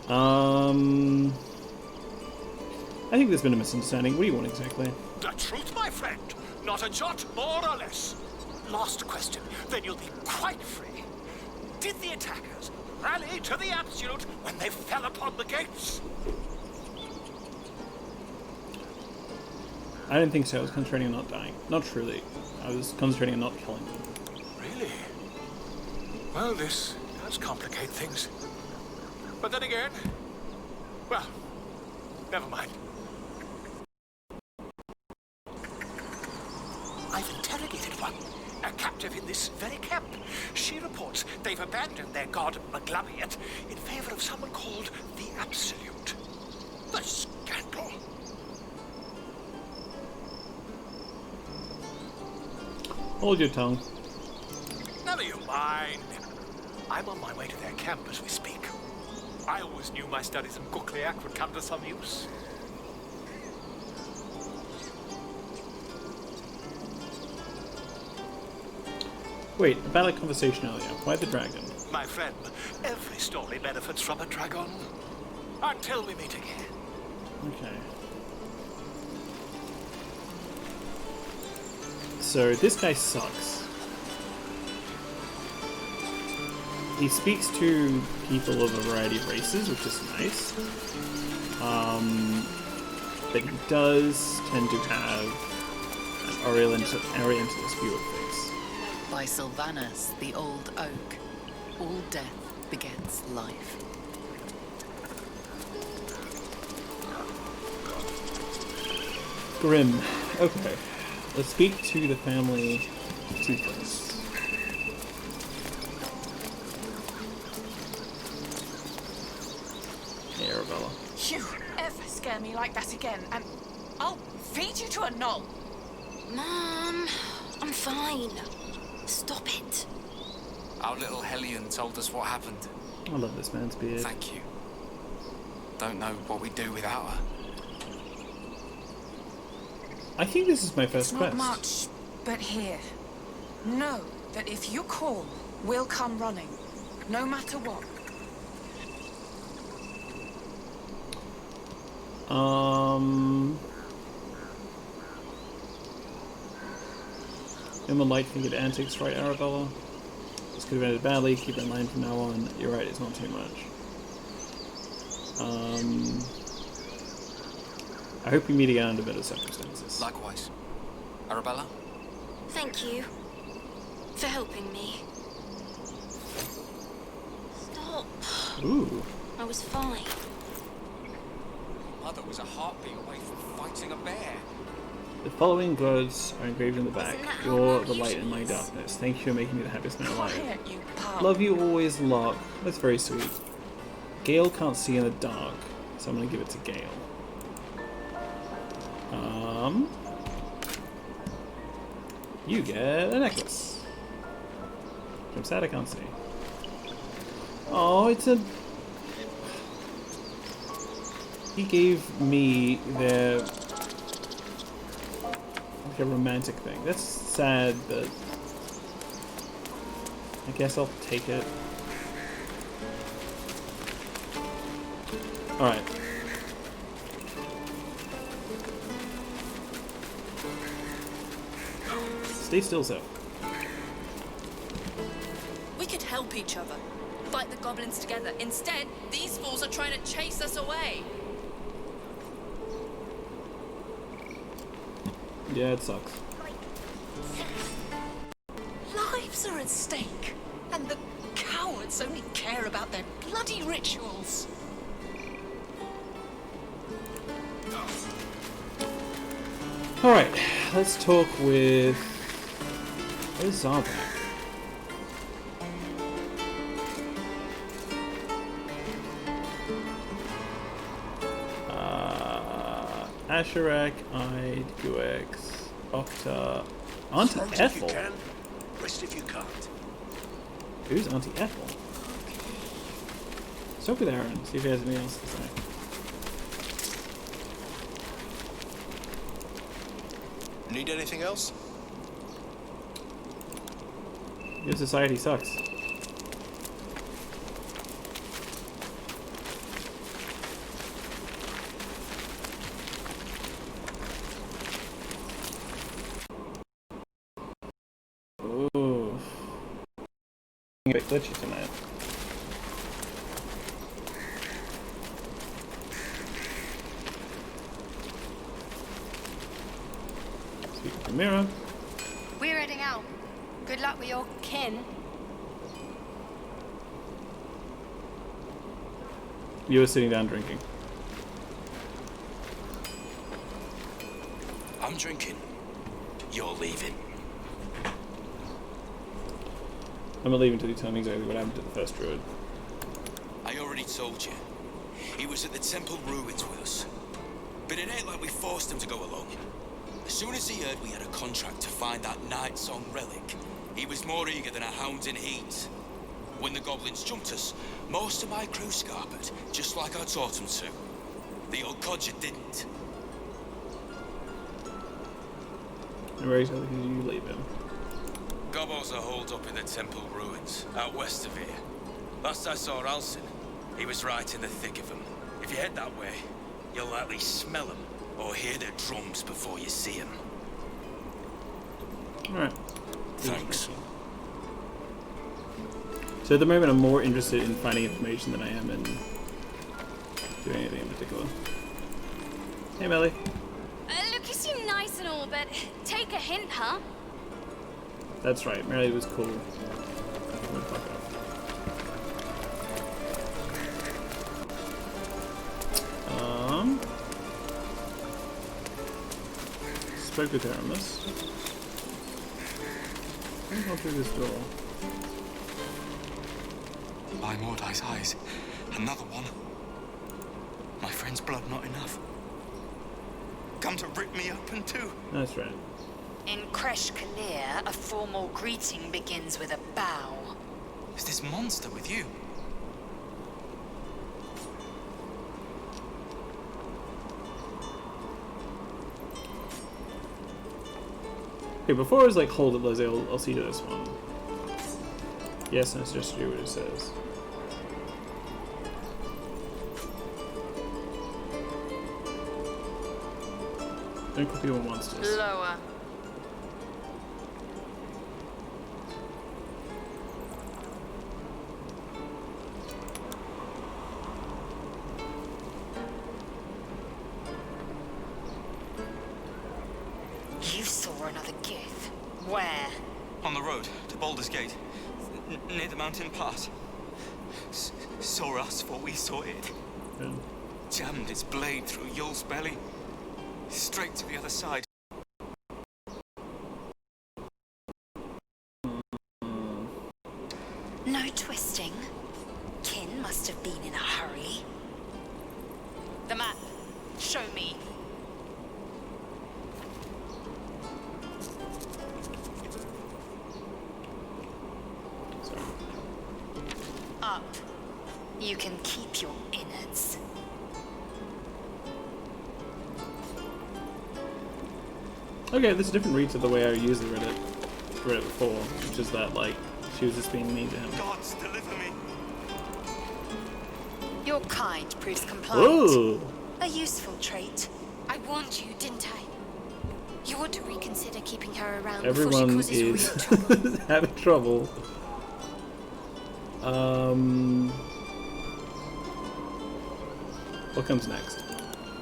I think there's been a misunderstanding. What do you want exactly? The truth, my friend. Not a jot more or less. Last question, then you'll be quite free. Did the attackers rally to the absolute when they fell upon the gates? I didn't think so. I was concentrating on not dying. Not truly. I was concentrating on not killing them. Really? Well, this does complicate things. But then again, well, never mind. I've interrogated one, a captive in this very camp. She reports they've abandoned their god Maglabiat in favor of someone called the Absolute. The scandal. Hold your tongue. Never you mind. I'm on my way to their camp as we speak. I always knew my studies in Gukliak would come to some use. Wait, about a conversation earlier. Why the dragon? My friend, every story benefits from a dragon. Until we meet again. Okay. So, this guy sucks. He speaks to people of a variety of races, which is nice. But he does tend to have an orientalist view of things. By Sylvanus, the old oak, all death begets life. Grim. Okay. Let's speak to the family Toothless. Hey, Arabella. You ever scare me like that again, and I'll feed you to a knoll. Mom, I'm fine. Stop it. Our little Hellion told us what happened. I love this man's beard. Thank you. Don't know what we'd do without her. I think this is my first Not quest. much, but here. Know that if you call, we'll come running, no matter what. In the light-fingered antics, right, Arabella? This could have ended badly. Keep it in mind from now on. You're right, it's not too much. I hope we meet again under better circumstances. Likewise. Arabella? Thank you for helping me. Stop. Ooh. I was fine. mother was a heartbeat away from fighting a bear. The following words are engraved in the back. You're the light in my darkness. Thank you for making me the happiest man alive. Love you always, Locke. That's very sweet. Gale can't see in the dark, so I'm gonna give it to Gale. You get a necklace. I'm sad I can't see. Oh, it's a... He gave me the... like a romantic thing. That's sad, but... I guess I'll take it. Alright. Stay still, sir. We could help each other. Fight the goblins together. Instead, these fools are trying to chase us away. Yeah, it sucks. Lives are at stake, and the cowards only care about their bloody rituals. Alright, let's talk with... Where's Zabrak? Asherak, Ide, Guex, Octa, Auntie Ethel? Rest if you can't. Who's Auntie Ethel? Let's talk with Aaron, see if he has anything else to say. Need anything else? Your society sucks. Ooh. A bit glitchy tonight. Speaking to Mira. We're heading out. Good luck with your kin. You were sitting down drinking. I'm drinking. You're leaving. I'm not leaving until you tell me exactly what happened to the first druid. I already told you. He was at the temple ruins with us. But it ain't like we forced him to go along. As soon as he heard we had a contract to find that Night Song relic, he was more eager than a hound in heat. When the goblins jumped us, most of my crew scarpered, just like I taught them to. The old codger didn't. And where exactly did you leave him? Gobos are holed up in the temple ruins, out west of here. Last I saw Alcin, he was right in the thick of them. If you head that way, you'll likely smell them, or hear their drums before you see them. Alright. Thanks. So at the moment I'm more interested in finding information than I am in doing anything in particular. Hey Melly. Look, you seem nice and all, but take a hint, huh? That's right, Melly was cool. Fuck up. Spoke with Aramis. Let me go through this door. By Mordai's eyes, another one. My friend's blood not enough. Come to rip me open too. That's right. In Kresh Kalir, a formal greeting begins with a bow. Is this monster with you? Okay, before I was like, hold it, Lizzie, I'll see to this one. Yes, and it's just to do what it says. Don't call people monsters. Lower. You saw another gif. Where? On the road to Baldur's Gate, near the mountain pass. Saw us, what we saw it. Good. jammed its blade through Yul's belly, straight to the other side. No twisting. Kin must have been in a hurry. The map. Show me. Up. You can keep your innards. Okay, there's a different read to the way I usually read it before, which is that, like, she was just being mean to him. Gods, deliver me. Your kind proves compliant. Ooh! A useful trait. I warned you, didn't I? You ought to reconsider keeping her around Everyone before she causes is real trouble. having trouble. What comes next?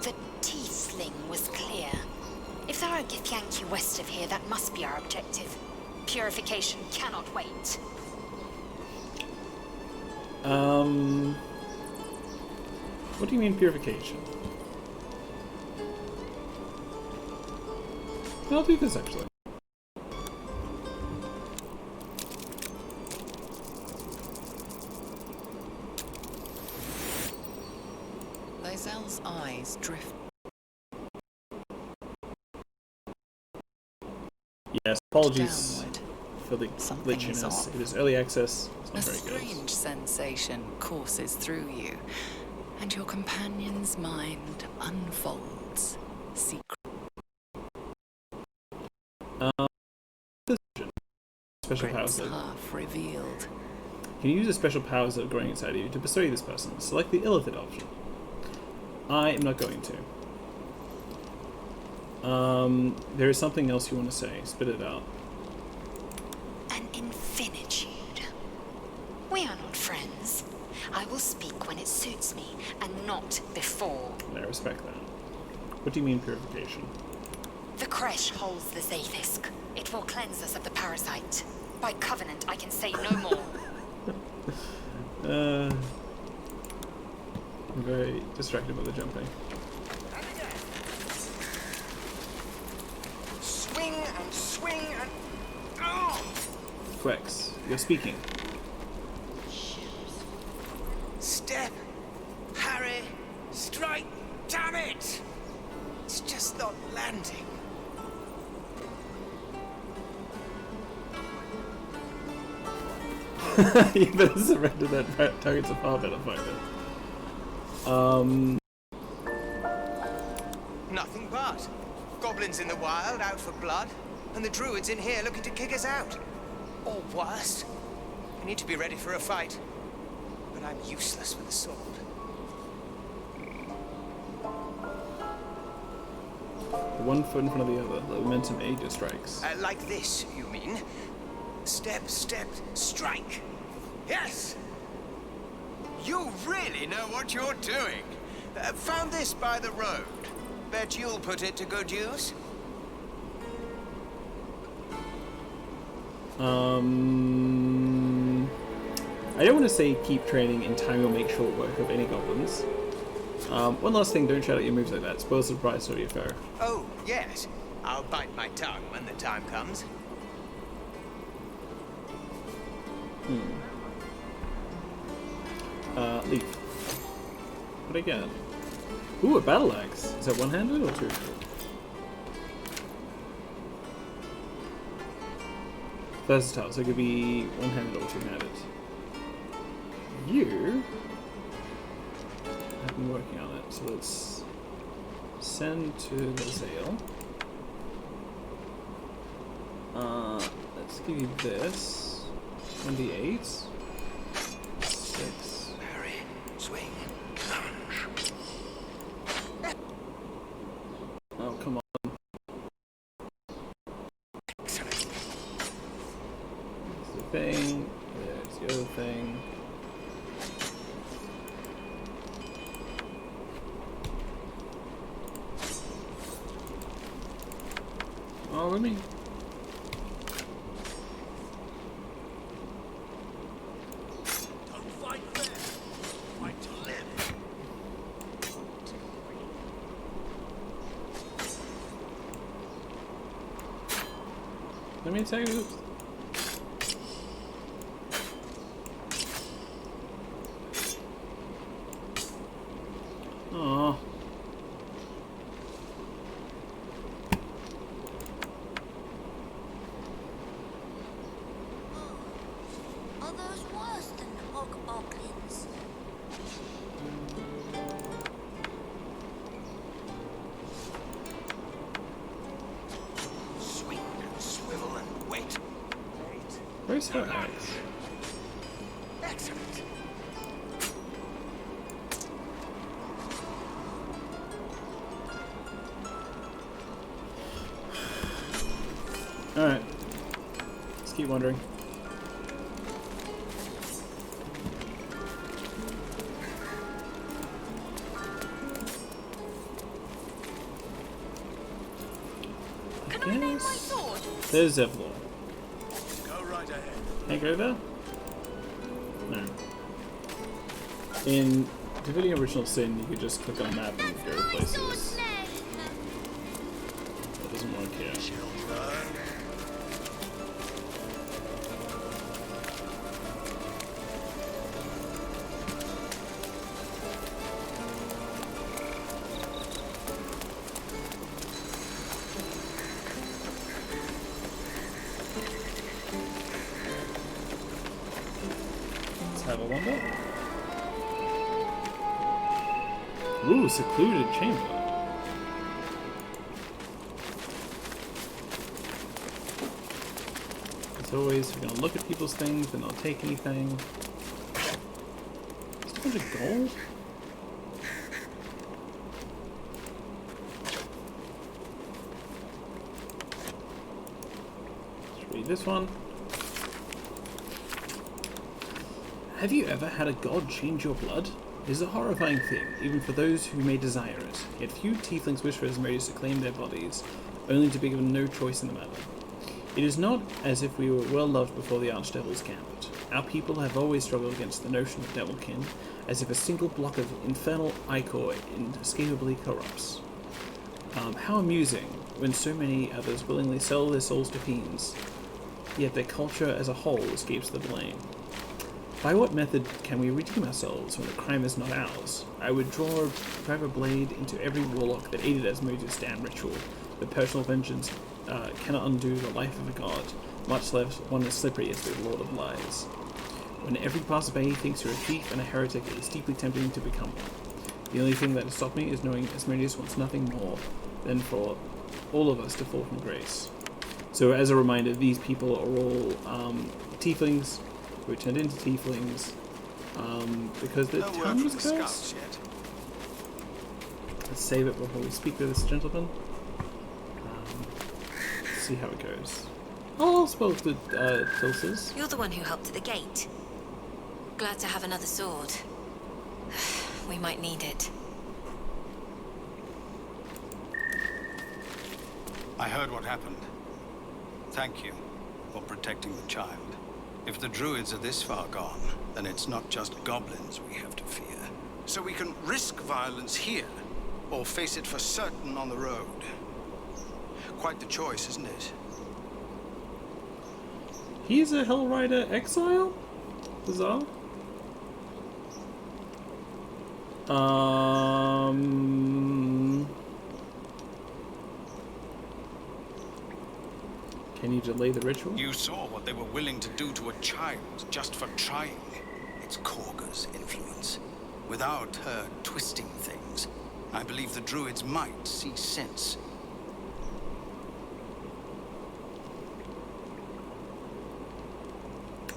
The tiefling was clear. If there are Githyanki west of here, that must be our objective. Purification cannot wait. What do you mean purification? I'll do this actually. Lae'zel's eyes drift. Yes, apologies Downward. for the Something is glitchiness. off. It is early access. It's A not very good. strange sensation courses through you, and your companion's mind unfolds. Secret. Special powers. Half revealed. You can use the special powers that are growing inside you to persuade this person. Select the illithid option. I am not going to. There is something else you want to say. Spit it out. An infinitude. We are not friends. I will speak when it suits me, and not before. I respect that. What do you mean purification? The Kresh holds the Zaithisk. It will cleanse us of the parasite. By covenant, I can say no more. I'm very distracted by the jumping. Swing and swing and... Oh! Quex, you're speaking. Step, parry, strike, damn it! It's just not landing. You better surrender that target's a far better fighter. Nothing but. Goblins in the wild, out for blood, and the Druids in here looking to kick us out. Or worse. We need to be ready for a fight. But I'm useless with a sword. One foot in front of the other. The momentum aid strikes. Like this, you mean? Step, step, strike. Yes! You really know what you're doing. Found this by the road. Bet you'll put it to good use. I don't want to say keep training in time will make short work of any goblins. One last thing, don't shout out your moves like that. Spoil the surprise for your foe. Oh, yes. I'll bite my tongue when the time comes. Leaf. What again? Ooh, a battle axe. Is that one-handed or two? Versatile, so it could be one-handed or two-handed. You have been working on it, so let's send to Lae'zel. Let's give you this. 1d8. 6. Parry, swing, lunge. Oh, come on. Excellent. There's the thing. There's the other thing. Oh, let me... Don't fight fair. Fight to live. Let me tell you. Aww. Are those worse than hobgoblins? Swing and swivel and wait. Where's her eyes? Excellent. Alright. Let's keep wondering. Can I name my sword? There's Zevlor. Go right ahead. Can I go there? No. In Divinity Original Sin, you could just click on a map and go places. That doesn't work here. Let's have a wander. Ooh, secluded chamber. As always, we're gonna look at people's things and not take anything. Just a bunch of gold? Let's read this one. Have you ever had a god change your blood? It is a horrifying thing, even for those who may desire it. Yet few tieflings wish for Asmodeus to claim their bodies, only to be given no choice in the matter. It is not as if we were well loved before the Archdevils camped. Our people have always struggled against the notion of devilkin, as if a single block of infernal ichor inescapably corrupts. How amusing, when so many others willingly sell their souls to fiends, yet their culture as a whole escapes the blame. By what method can we redeem ourselves when the crime is not ours? I would drive a blade into every warlock that aided Asmodeus' damn ritual, but personal vengeance cannot undo the life of a god, much less one as slippery as the Lord of Lies. When every passerby thinks you're a thief and a heretic, it is deeply tempting to become one. The only thing that has stopped me is knowing Asmodeus wants nothing more than for all of us to fall from grace. So as a reminder, these people are all tieflings who turned into tieflings because the town was cursed. Let's save it before we speak to this gentleman. Let's see how it goes. Oh, spoke to Tilsis. You're the one who helped at the gate. Glad to have another sword. We might need it. I heard what happened. Thank you for protecting the child. If the Druids are this far gone, then it's not just goblins we have to fear. So we can risk violence here, or face it for certain on the road. Quite the choice, isn't it? He's a Hellrider exile? Bizarre. Can you delay the ritual? You saw what they were willing to do to a child just for trying. It's Korga's influence. Without her twisting things, I believe the Druids might see sense.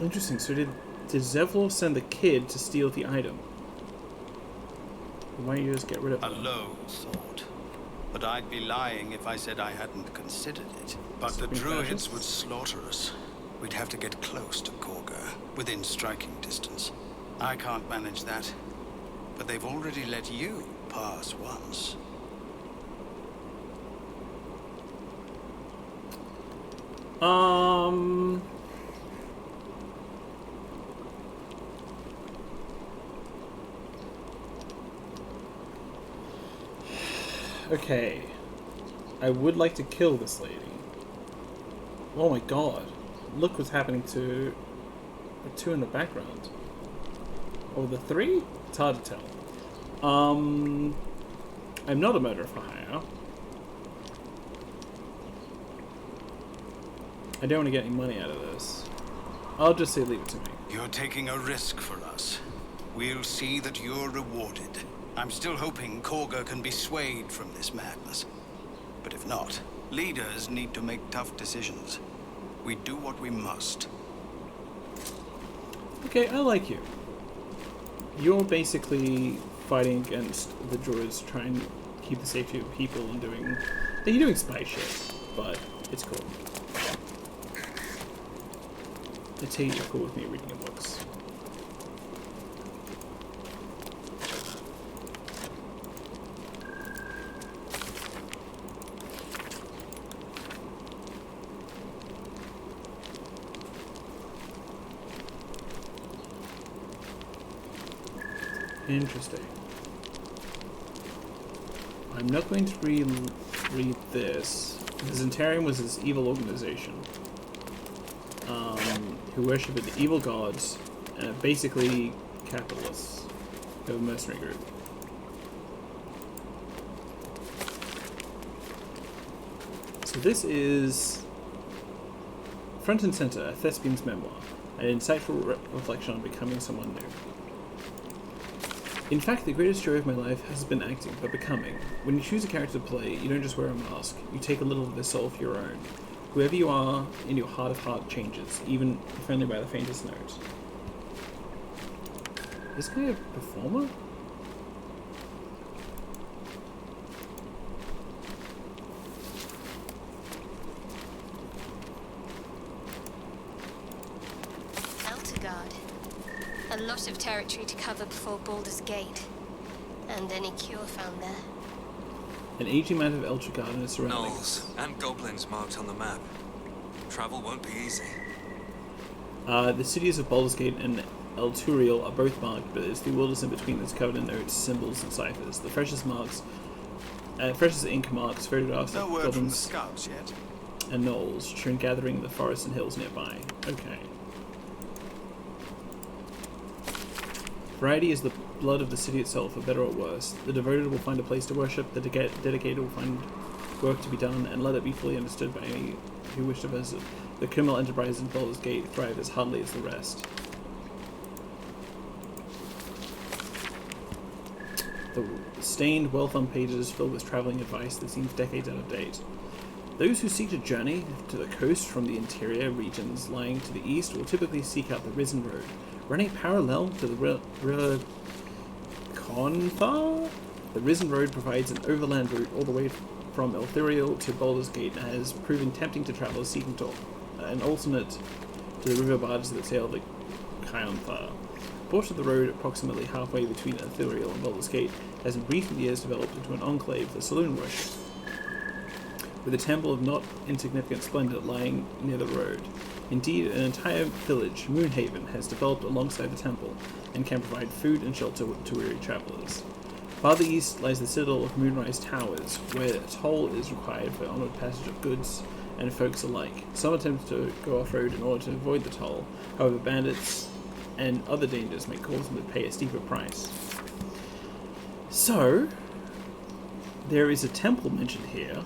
Interesting. So did Zevlor send the kid to steal the item? Why don't you just get rid of it? A low thought. But I'd be lying if I said I hadn't considered it. But the Druids would slaughter us. We'd have to get close to Korga, within striking distance. I can't manage that. But they've already let you pass once. Okay. I would like to kill this lady. Oh my god. Look what's happening to the 2 in the background. Or the 3? It's hard to tell. I'm not a murderer for hire. I don't want to get any money out of this. I'll just say leave it to me. You're taking a risk for us. We'll see that you're rewarded. I'm still hoping Korga can be swayed from this madness. But if not, leaders need to make tough decisions. We do what we must. Okay, I like you. You're basically fighting against the Druids to try and keep the safety of people and doing... You're doing spy shit, but it's cool. I take you're cool with me reading your books. Interesting. I'm not going to read this. The Zentarium was this evil organization who worshipped the evil gods, basically capitalists. They were a mercenary group. So this is front and center, a thespian's memoir, an insightful reflection on becoming someone new. In fact, the greatest joy of my life has been acting, but becoming. When you choose a character to play, you don't just wear a mask, you take a little of their soul for your own. Whoever you are, in your heart of heart changes, even if only by the faintest note. Is this guy a performer? A lot of territory to cover before Baldur's Gate. And any cure found there. An aging amount of Elchegard and its surroundings. Gnolls and goblins marked on the map. Travel won't be easy. The cities of Baldur's Gate and El Turiel are both marked, but it's the wilderness in between that's covered in notes, symbols, and ciphers. The freshest ink marks photographs of word from the goblins scouts yet. and gnolls, shown gathering in the forests and hills nearby. Okay. Variety is the blood of the city itself, for better or worse. The devoted will find a place to worship, the dedicated will find work to be done, and let it be fully understood by any who wish to visit. The criminal enterprise in Baldur's Gate thrive as hardly as the rest. The stained, well-thumbed pages filled with travelling advice that seems decades out of date. Those who seek to journey to the coast from the interior regions lying to the east will typically seek out the Risen Road, running parallel to the river Conthar. The Risen Road provides an overland route all the way from Elthuriel to Baldur's Gate and has proven tempting to travelers seeking to an alternate to the river barges that sail to Kionthar. A portion of the road, approximately halfway between Elthuriel and Baldur's Gate, has in recent years developed into an enclave for saloon worship, with a temple of not insignificant splendor lying near the road. Indeed, an entire village, Moonhaven, has developed alongside the temple and can provide food and shelter to weary travelers. Farther east lies the citadel of Moonrise Towers, where a toll is required for onward passage of goods and folks alike. Some attempt to go off-road in order to avoid the toll. However, bandits and other dangers may cause them to pay a steeper price. So, there is a temple mentioned here,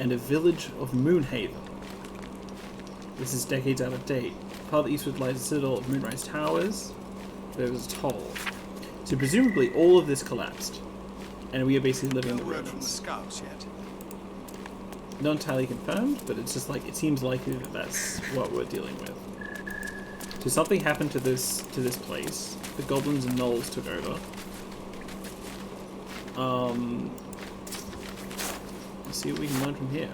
and a village of Moonhaven. This is decades out of date. Farther eastward lies the citadel of Moonrise Towers. There was a toll. So presumably all of this collapsed, and we are basically living in the ruins. From the scouts yet. Not entirely confirmed, but it's just like it seems likely that that's what we're dealing with. So something happened to this place. The goblins and gnolls took over. Let's see what we can learn from here.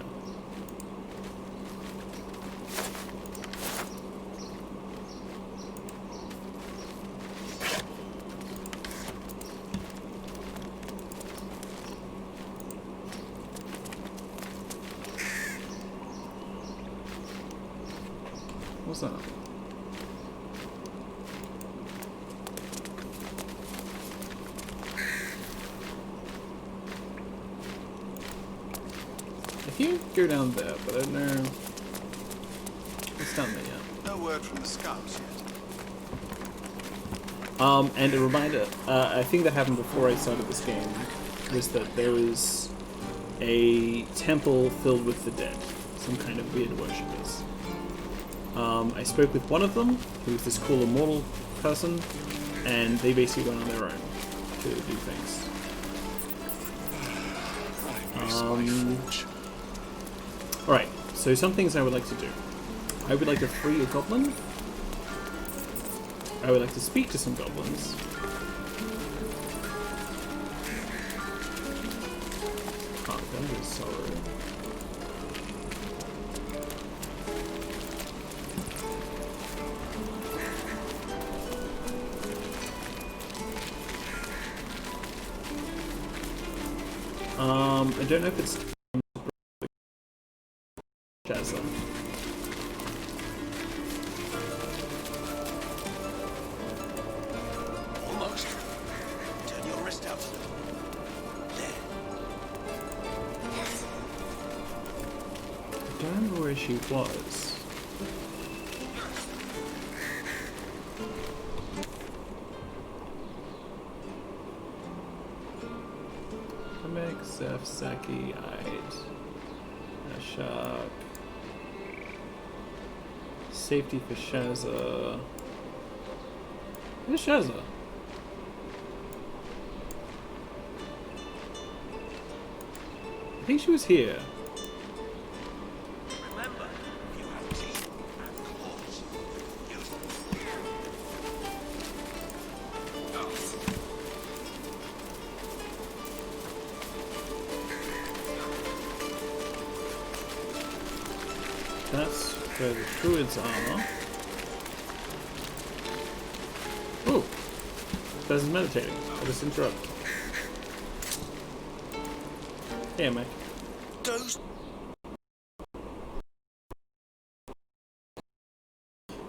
What's that? If you go down there, but I don't know. It's down there, yeah. No word from the scouts yet. And a reminder, a thing that happened before I started this game was that there was a temple filled with the dead. Some kind of weird worshippers. I spoke with one of them, who was this cool immortal person, and they basically went on their own to do things. Alright, so some things I would like to do. I would like to free a goblin. I would like to speak to some goblins. That is sorrow. I don't know if it's Jazza. Almost. Turn your wrist out. There. I don't remember where she was. Zeph, Saki, Ide, Ashok. Safety for Shazza. Where's Shazza? I think she was here. Remember, you have teeth and claws. Use them. That's where the Druids are. Oh! This person's meditating. I'll just interrupt. Hey, Mike. Those.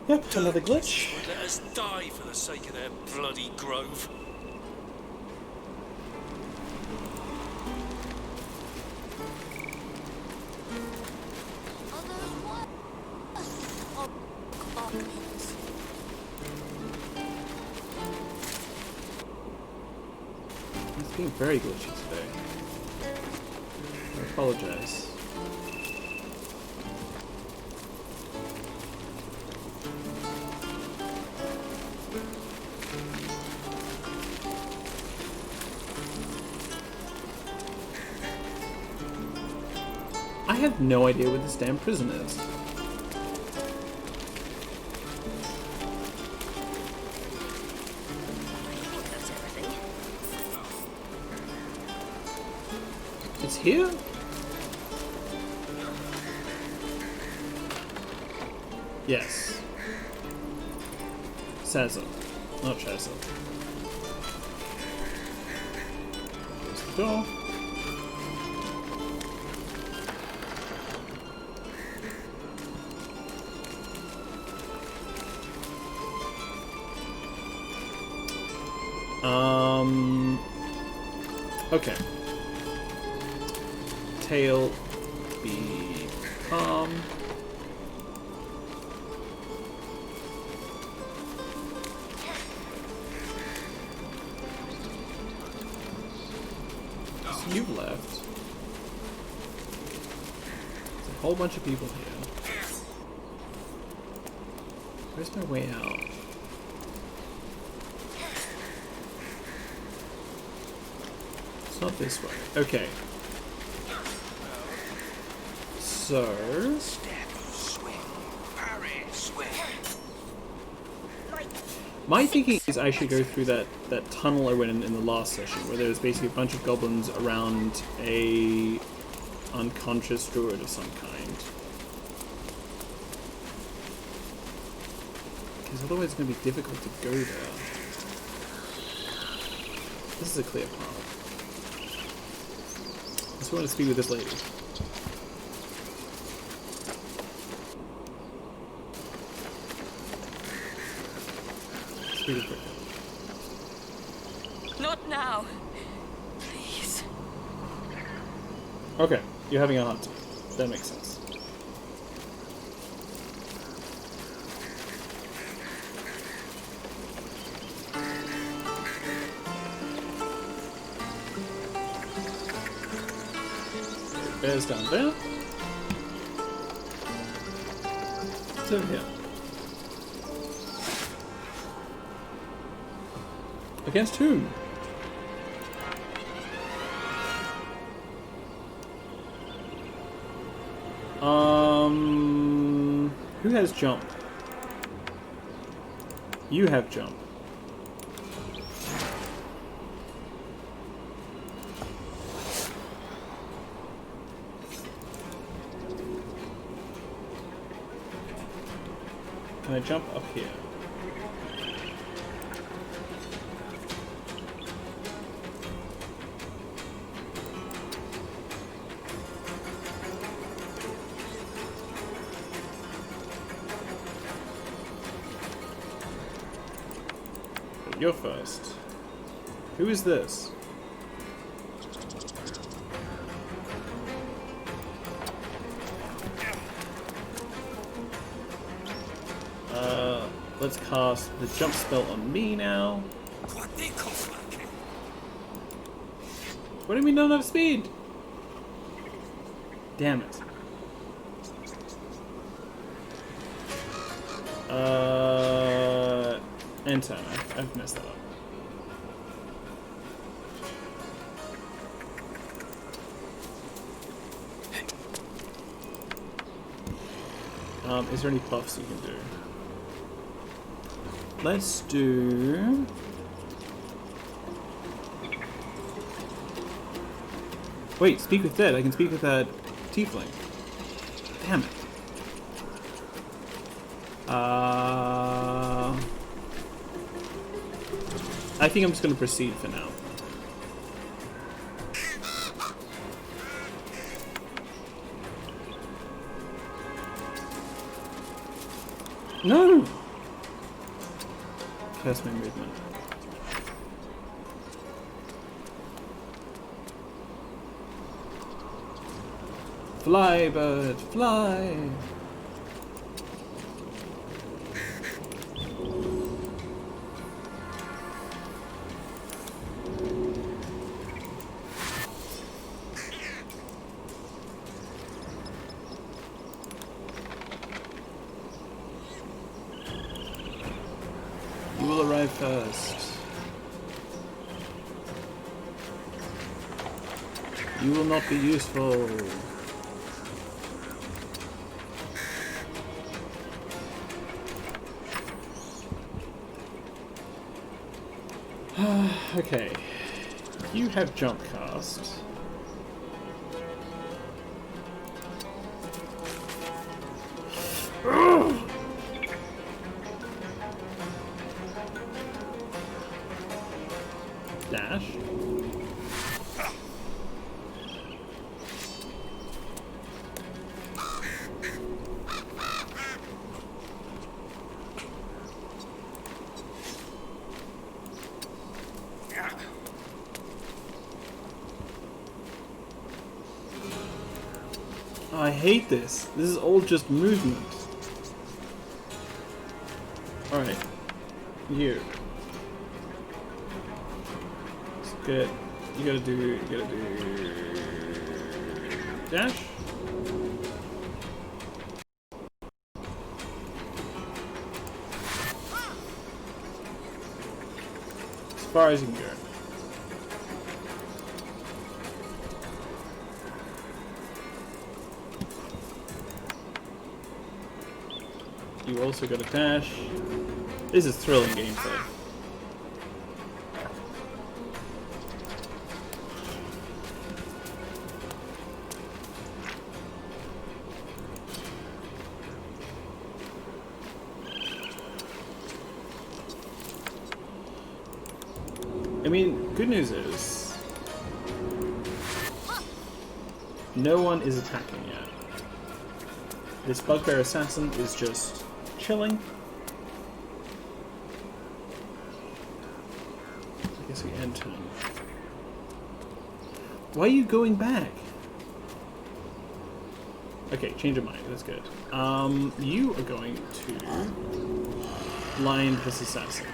Yep, another glitch. Would let us die for the sake of their bloody grove. It's being very glitchy today. I apologize. I have no idea where this damn prison is. It's here? Yes. Sazza. Not Shazza. Close the door. Okay. Tail, be calm. So you've left. There's a whole bunch of people here. Where's my way out? It's not this way. Okay. So... Step, swing, parry, swing. My thinking is I should go through that tunnel I went in the last session, where there was basically a bunch of goblins around a unconscious druid of some kind. Because otherwise it's going to be difficult to go there. This is a clear path. I just want to speak with this lady. Speak with her. Not now. Please. Okay, you're having a hard time. That makes sense. bear's down there. It's over here. Against whom? Who has jump? You have jump. Can I jump up here? You're first. Who is this? Let's cast the jump spell on me now. What do you mean don't have speed? Damn it. Enter. I've messed that up. Is there any buffs you can do? Let's do... Wait, speak with dead. I can speak with that tiefling. Damn it. I think I'm just going to proceed for now. No! Curse my movement. Fly, bird, fly! You will arrive first. You will not be useful. Okay. You have jump cast. Dash. I hate this. This is all just movement. Alright. You. It's good. You gotta do dash. As far as you can go. You also got a dash. This is thrilling gameplay. I mean, good news is no one is attacking yet. This bugbear assassin is just chilling. I guess we end turn. Why are you going back? Okay, change of mind. That's good. You are going to blind this assassin.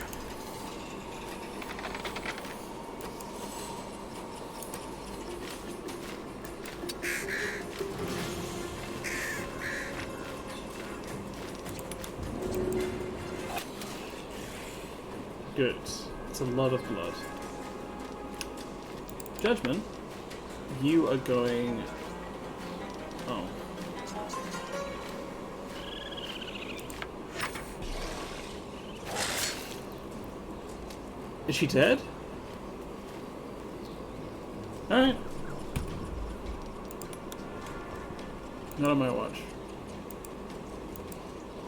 Good. It's a lot of blood. Judgment, you are going... Oh. Is she dead? Alright. Not on my watch.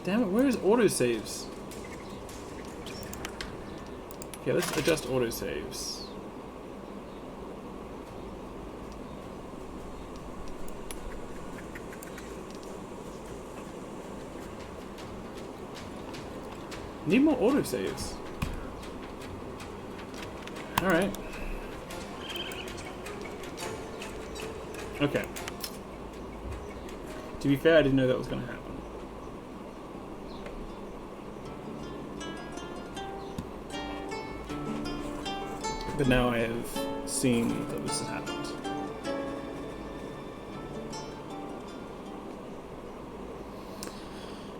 Damn it, where is autosaves? Okay, let's adjust autosaves. Need more autosaves. Alright. Okay. To be fair, I didn't know that was going to happen. But now I have seen that this has happened.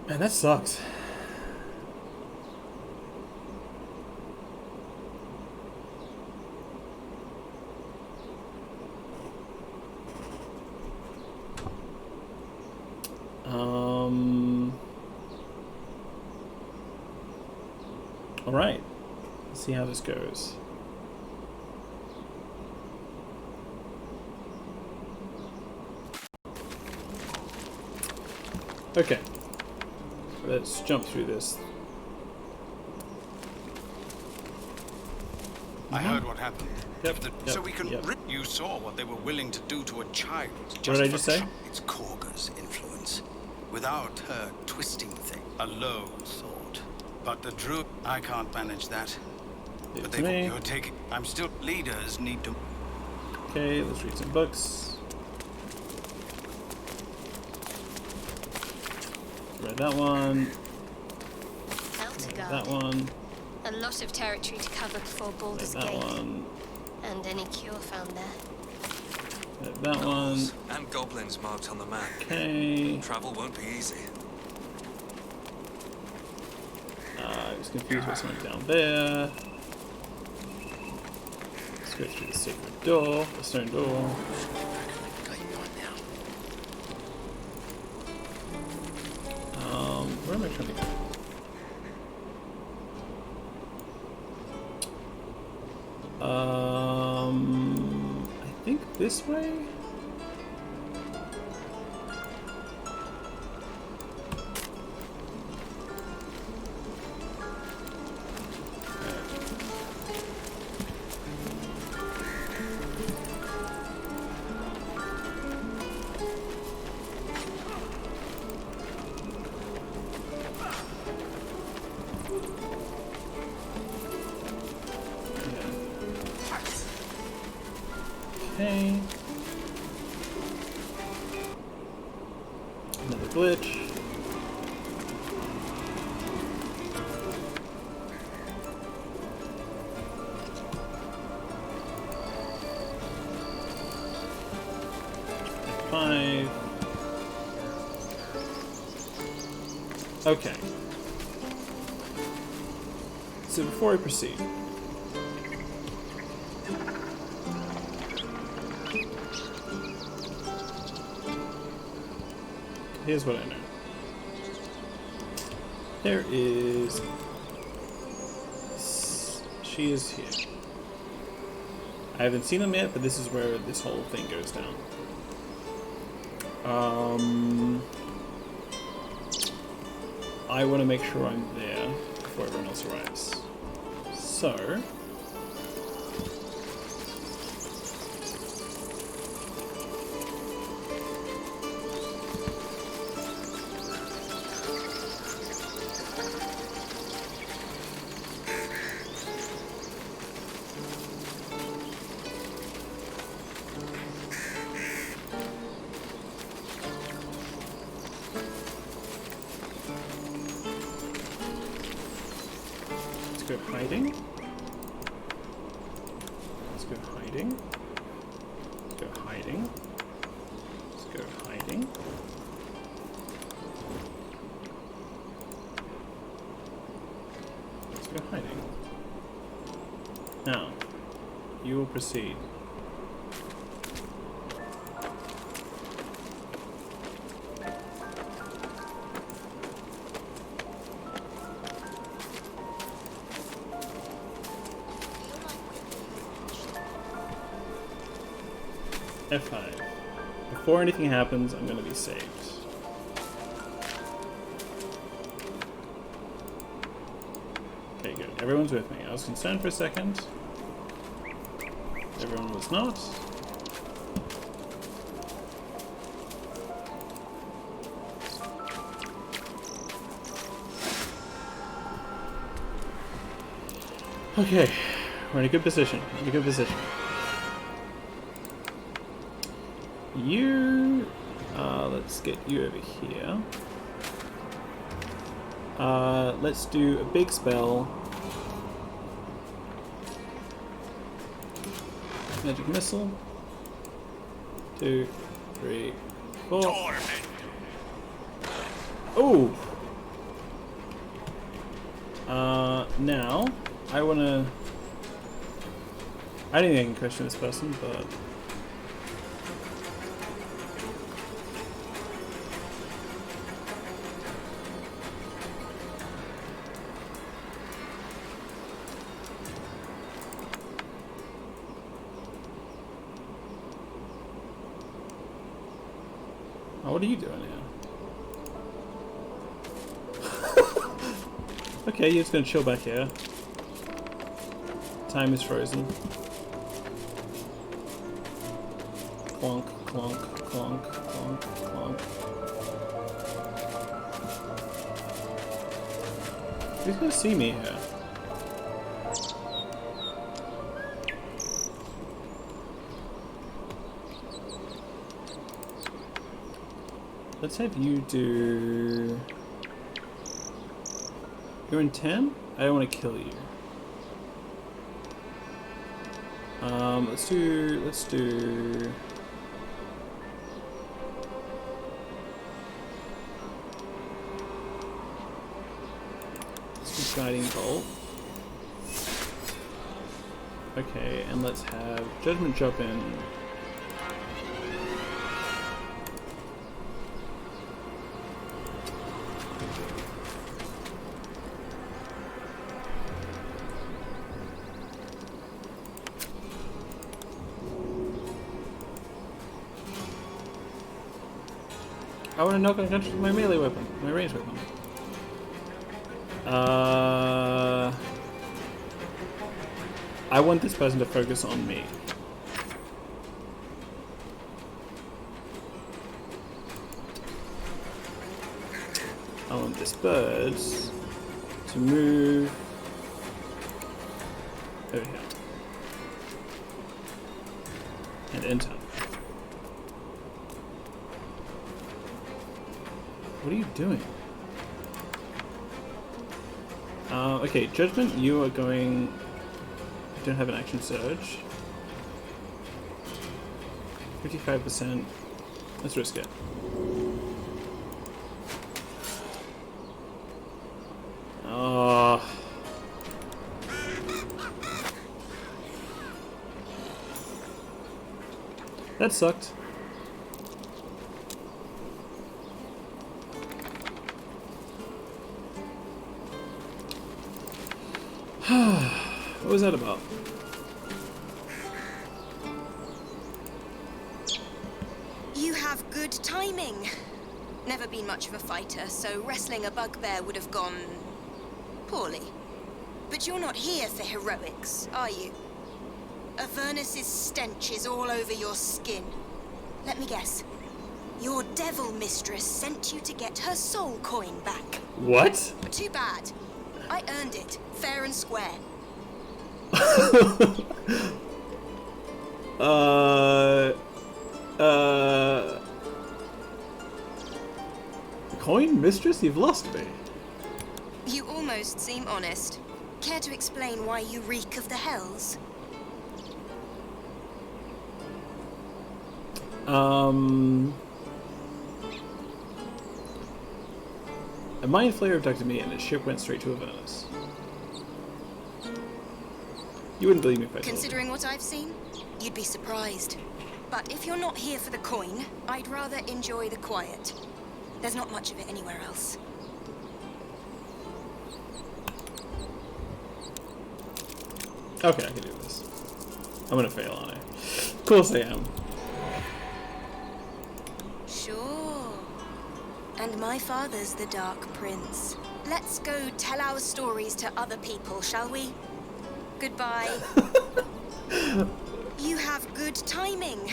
Man, that sucks. Alright. Let's see how this goes. Okay. Let's jump through this. I heard what happened. Yep, So we can You saw what they were willing to do to a child. What did I just say? It's Korga's influence. Without her twisting things. A low thought. But the Druid, I can't manage that. But they you're taking. I'm still. Leaders need to. Okay, let's read some books. Read that one. Read that one. A lot of territory to cover before Baldur's Gate. That one. And any cure found there. Read that one. And goblins marked on the map. Okay. Travel won't be easy. I was confused with something down there. Let's go through the sacred door, the stone door. Where am I trying to go? I think this way? Okay. Another glitch. F5. Okay. So before I proceed, here's what I know. There is... She is here. I haven't seen them yet, but this is where this whole thing goes down. I want to make sure I'm there before everyone else arrives. So... Let's go hiding. Let's go hiding. Let's go hiding. Let's go hiding. Let's go hiding. Now, you will proceed. F5. Before anything happens, I'm going to be saved. Okay, good. Everyone's with me. I was concerned for a second. Everyone was not. Okay, we're in a good position. In a good position. You, let's get you over here. Let's do a big spell. Magic missile. 2, 3, 4. Oh! Now, I wanna... I don't think I can question this person, but... Oh, what are you doing here? Okay, you're just gonna chill back here. Time is frozen. Clonk, clonk, clonk, clonk, clonk. Who's gonna see me here? Let's have you do... You're in 10? I don't want to kill you. Let's do... Let's do Guiding Bolt. Okay, and let's have Judgment jump in. I want to knock unconscious with my melee weapon, my ranged weapon. I want this person to focus on me. I want this bird to move over here and enter. What are you doing? Okay, Judgment, you are going... You don't have an action surge. 55%. Let's risk it. Oh. That sucked. What was that about? You have good timing. Never been much of a fighter, so wrestling a bugbear would have gone poorly. But you're not here for heroics, are you? Avernus's stench is all over your skin. Let me guess. Your devil mistress sent you to get her soul coin back. What? But too bad. I earned it, fair and square. Coin mistress, you've lost me. You almost seem honest. Care to explain why you reek of the hells? A mind flayer abducted me and its ship went straight to Avernus. You wouldn't believe me if I told you. Considering what I've seen, you'd be surprised. But if you're not here for the coin, I'd rather enjoy the quiet. There's not much of it anywhere else. Okay, I can do this. I'm gonna fail, aren't I? Of course I am. Sure. And my father's the Dark Prince. Let's go tell our stories to other people, shall we? Goodbye. You have good timing.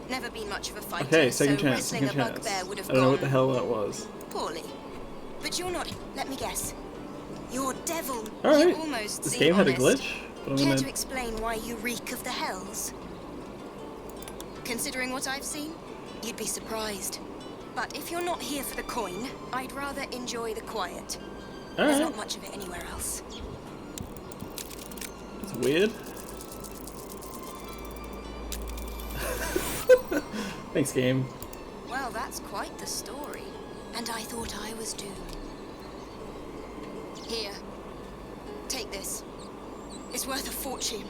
Never been much of a fighter, Okay, second so chance, wrestling second a chance. bugbear would have I don't know what gone the hell that was. poorly. But you're not. Let me guess. You're devil. Alright. You almost This seem game had a honest. glitch, but I'm Care gonna... to explain why you reek of the hells? Considering what I've seen, you'd be surprised. But if you're not here for the coin, I'd rather enjoy the quiet. There's not much of it anywhere else. It's weird. Thanks, game. Well, that's quite the story. And I thought I was doomed. Here. Take this. It's worth a fortune.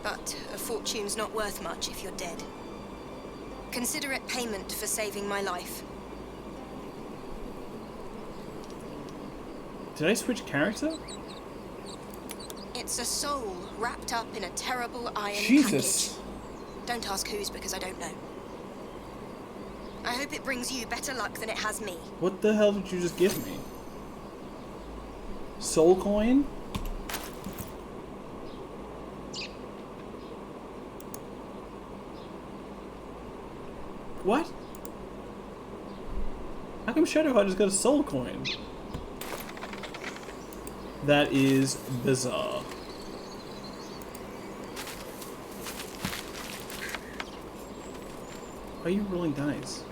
But a fortune's not worth much if you're dead. Consider it payment for saving my life. Did I switch character? It's a soul wrapped up in a terrible iron Jesus. package. Don't ask whose, because I don't know. I hope it brings you better luck than it has me. What the hell did you just give me? Soul coin? What? How come Shadowheart just got a soul coin? That is bizarre. Why are you rolling dice?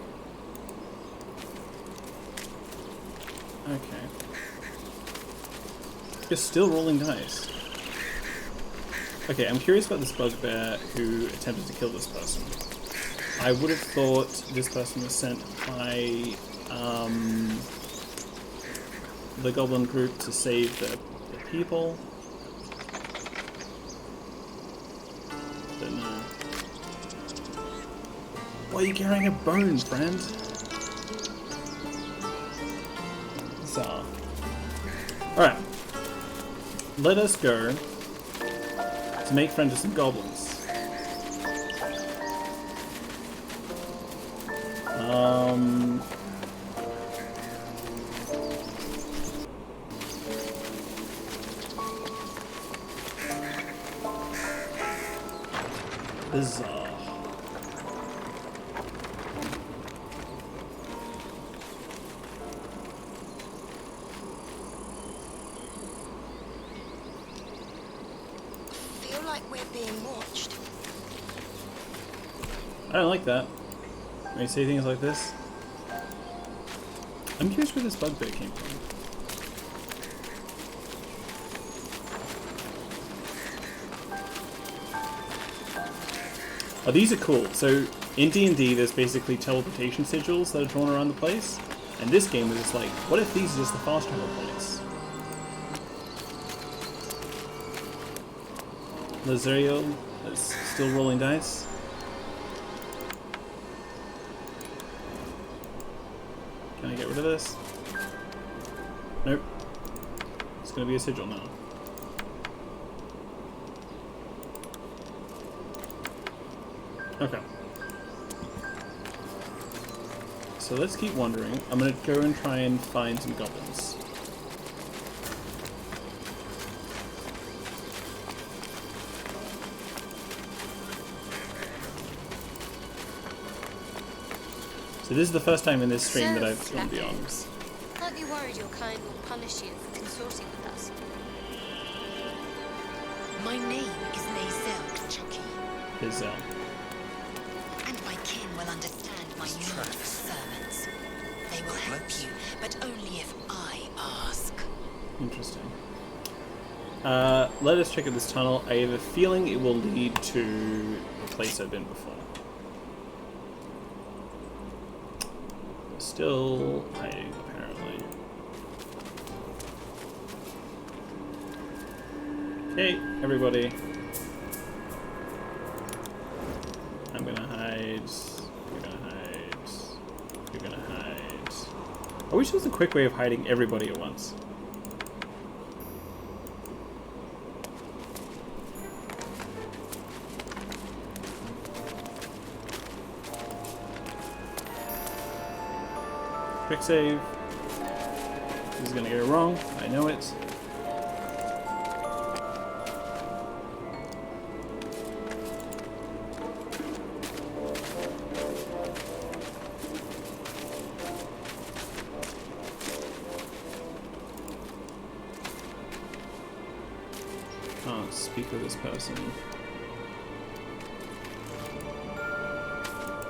Okay. You're still rolling dice. Okay, I'm curious about this bugbear who attempted to kill this person. I would have thought this person was sent by the Goblin group to save the people. But no. Why are you carrying a bone, friend? Bizarre. Alright. Let us go to make friends with some goblins. Bizarre. Feel like we're being watched. I don't like that. When you say things like this. I'm curious where this bugbear came from. Oh, these are cool. So, in D&D, there's basically teleportation sigils that are drawn around the place. And this game was just like, what if these are just the fast travel points? Lazario is still rolling dice. Can I get rid of this? Nope. It's gonna be a sigil now. Okay. So let's keep wandering. I'm gonna go and try and find some goblins. So this is the first time in this stream that I've gone beyond. Aren't you worried your kind will punish you for consorting with us? My name is Lazel, Chucky. His And my kin will understand my need for servants. They will help you, but only if I ask. Interesting. Let us check out this tunnel. I have a feeling it will lead to a place I've been before. Still hiding, apparently. Okay, everybody. I'm gonna hide. You're gonna hide. You're gonna hide. I wish there was a quick way of hiding everybody at once. Quick save. This is gonna go wrong. I know it. Can't speak with this person.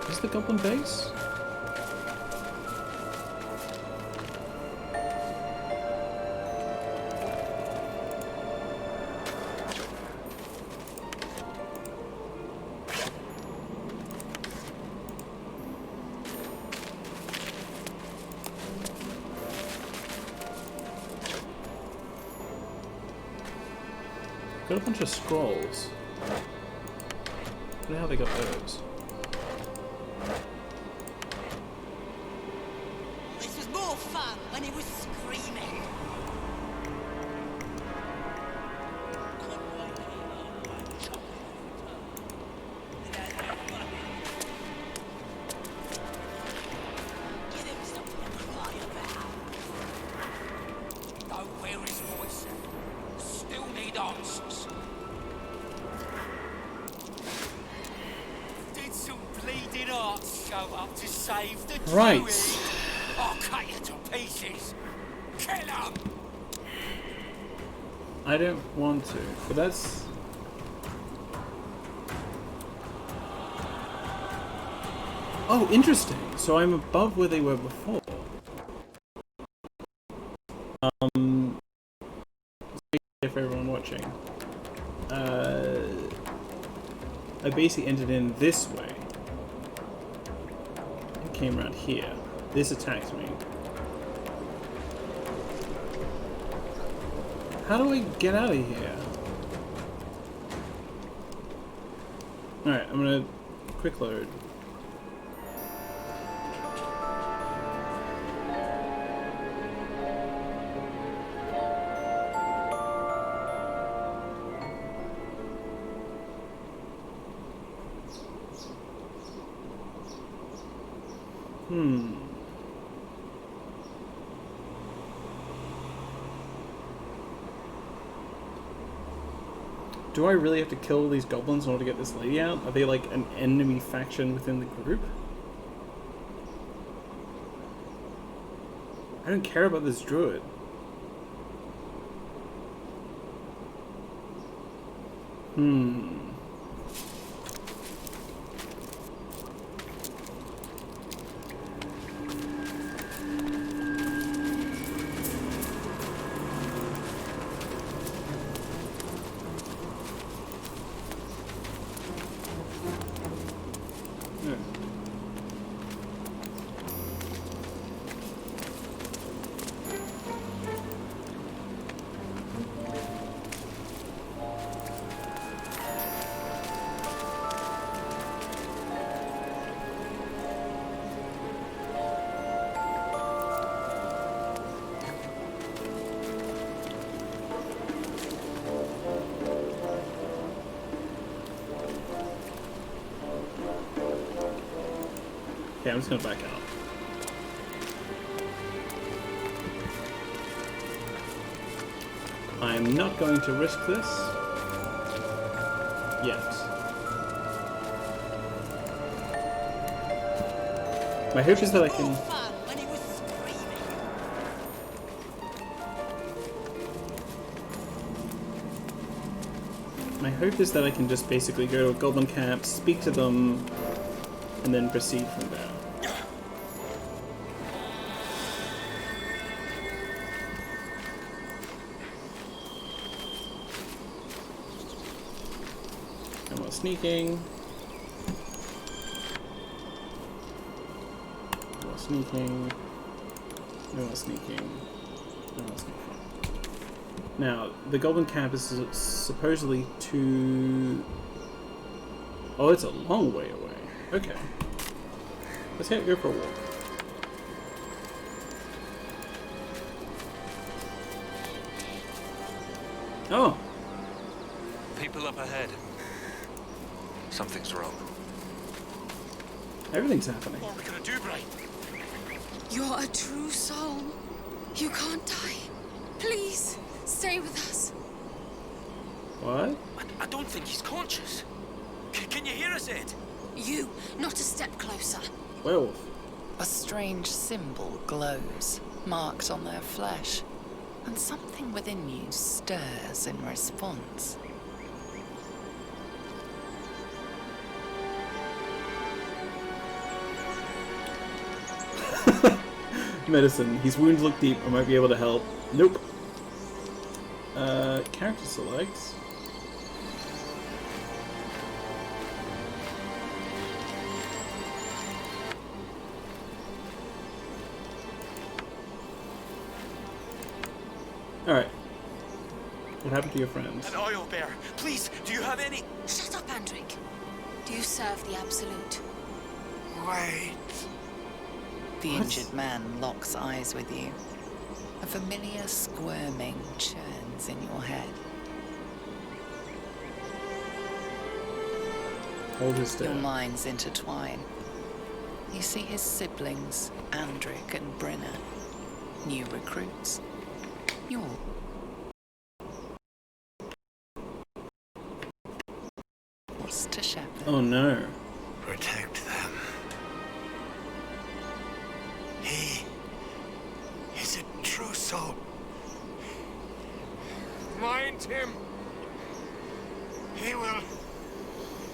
Is the goblin base? Got a bunch of scrolls. I don't know how they got those. This was more fun when he was screaming. Give him something to cry about. Don't wear his voice. Still need answers. Did some bleeding hearts show up to save the Right. Druids? I'll cut you to pieces. Kill him! I don't want to, but that's... Oh, interesting. So I'm above where they were before. For everyone watching. I basically entered in this way. And came around here. This attacked me. How do I get out of here? Alright, I'm gonna quick load. Do I really have to kill all these goblins in order to get this lady out? Are they like an enemy faction within the group? I don't care about this druid. Okay, I'm just gonna back out. I'm not going to risk this yet. My hope is that I can... My hope is that I can just basically go to a Goblin Camp, speak to them, and then proceed from there. No more sneaking. No more sneaking. No more sneaking. No more sneaking. Now, the Goblin Camp is supposedly to... Oh, it's a long way away. Okay. Let's go for a walk. Oh! People up ahead. Something's wrong. Everything's happening. What are we gonna do, Bray? You're a true soul. You can't die. Please, stay with us. What? I don't think he's conscious. Can you hear us, Ed? You, not a step closer. Werewolf. A strange symbol glows, marked on their flesh, and something within you stirs in response. Medicine. His wounds look deep. I might be able to help. Nope. Character selects. Alright. What happened to your friends? An oil bear. Please, do you have any... Shut up, Andric. Do you serve the Absolute? Wait. The injured man locks eyes with you. A familiar squirming churns in your head. Hold his stare. Your minds intertwine. You see his siblings, Andric and Brenna. New recruits. You're... What's to shepherd? Oh no. Protect them. He is a true soul. Mind him. He will.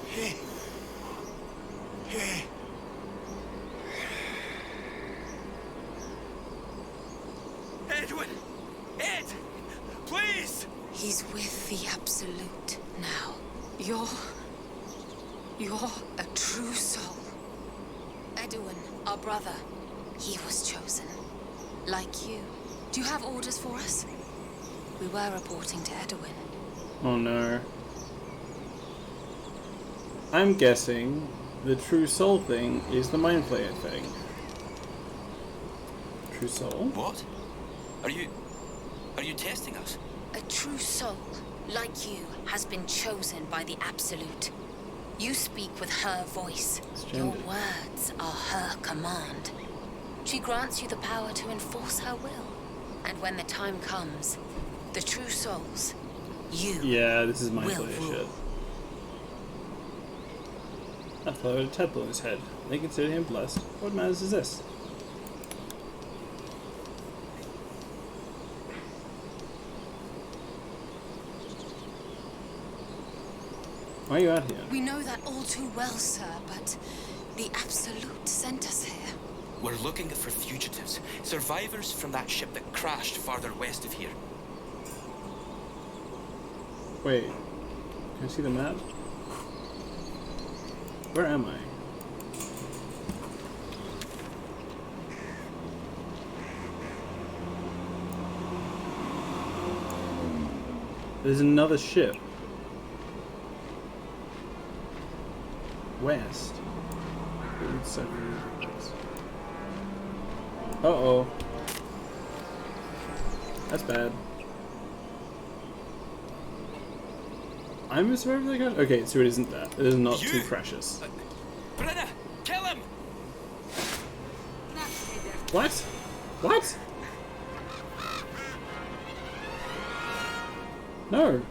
He. Edwin! Ed! Please! He's with the Absolute now. You're a true soul. Edwin, our brother, he was chosen. Like you. Do you have orders for us? We were reporting to Edwin. Oh no. I'm guessing the true soul thing is the Mind Flayer thing. True soul? What? Are you testing us? A true soul, like you, has been chosen by the Absolute. You speak with her voice. Your words are her command. She grants you the power to enforce her will. And when the time comes, the true souls, you Yeah, this is Mind will Flayer rule. shit. That fellow had a tadpole in his head. They consider him blessed. What matters is this? Why are you out here? We know that all too well, sir, but the Absolute sent us here. We're looking for fugitives, survivors from that ship that crashed farther west of here. Wait. Can I see the map? Where am I? There's another ship. West. Uh-oh. That's bad. I'm a survivor of the gun? Okay, so it isn't that. It is not too precious. Brenna, kill him! What? What? No.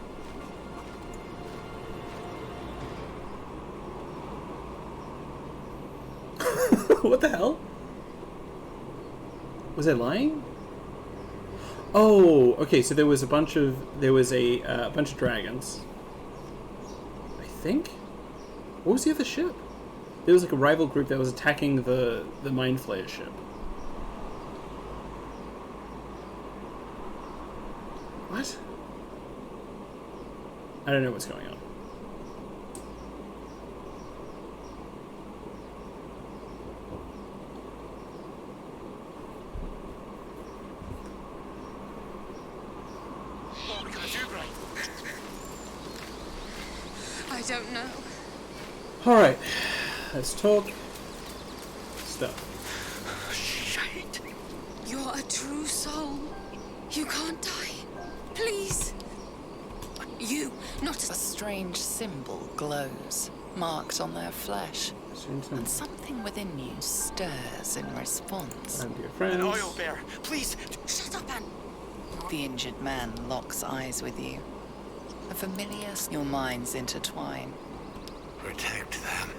What the hell? Was I lying? Oh, okay. So there was a bunch of bunch of dragons. I think. What was the other ship? There was like a rival group that was attacking the Mind Flayer ship. What? I don't know what's going on. don't know. Alright, let's talk stuff. Shade. You're a true soul. You can't die. Please. You, not A strange symbol glows, marked on their flesh. And something within you stirs in response. And your friends. An oil bear, please. Shut up, Anne. The injured man locks eyes with you. A familiar, your minds intertwine. Protect them.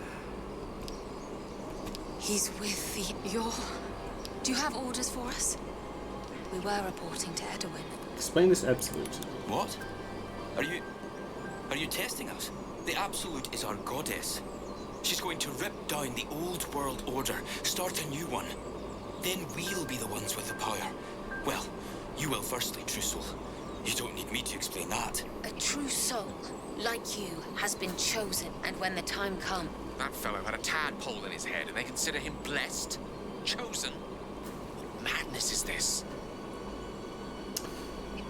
He's with your... Do you have orders for us? We were reporting to Edwin. Explain this absolute. What? Are you testing us? The Absolute is our goddess. She's going to rip down the old world order, start a new one. Then we'll be the ones with the power. Well, you will firstly, true soul. You don't need me to explain that. A true soul, like you, has been chosen, and when the time comes... That fellow had a tadpole in his head, and they consider him blessed. Chosen? What madness is this?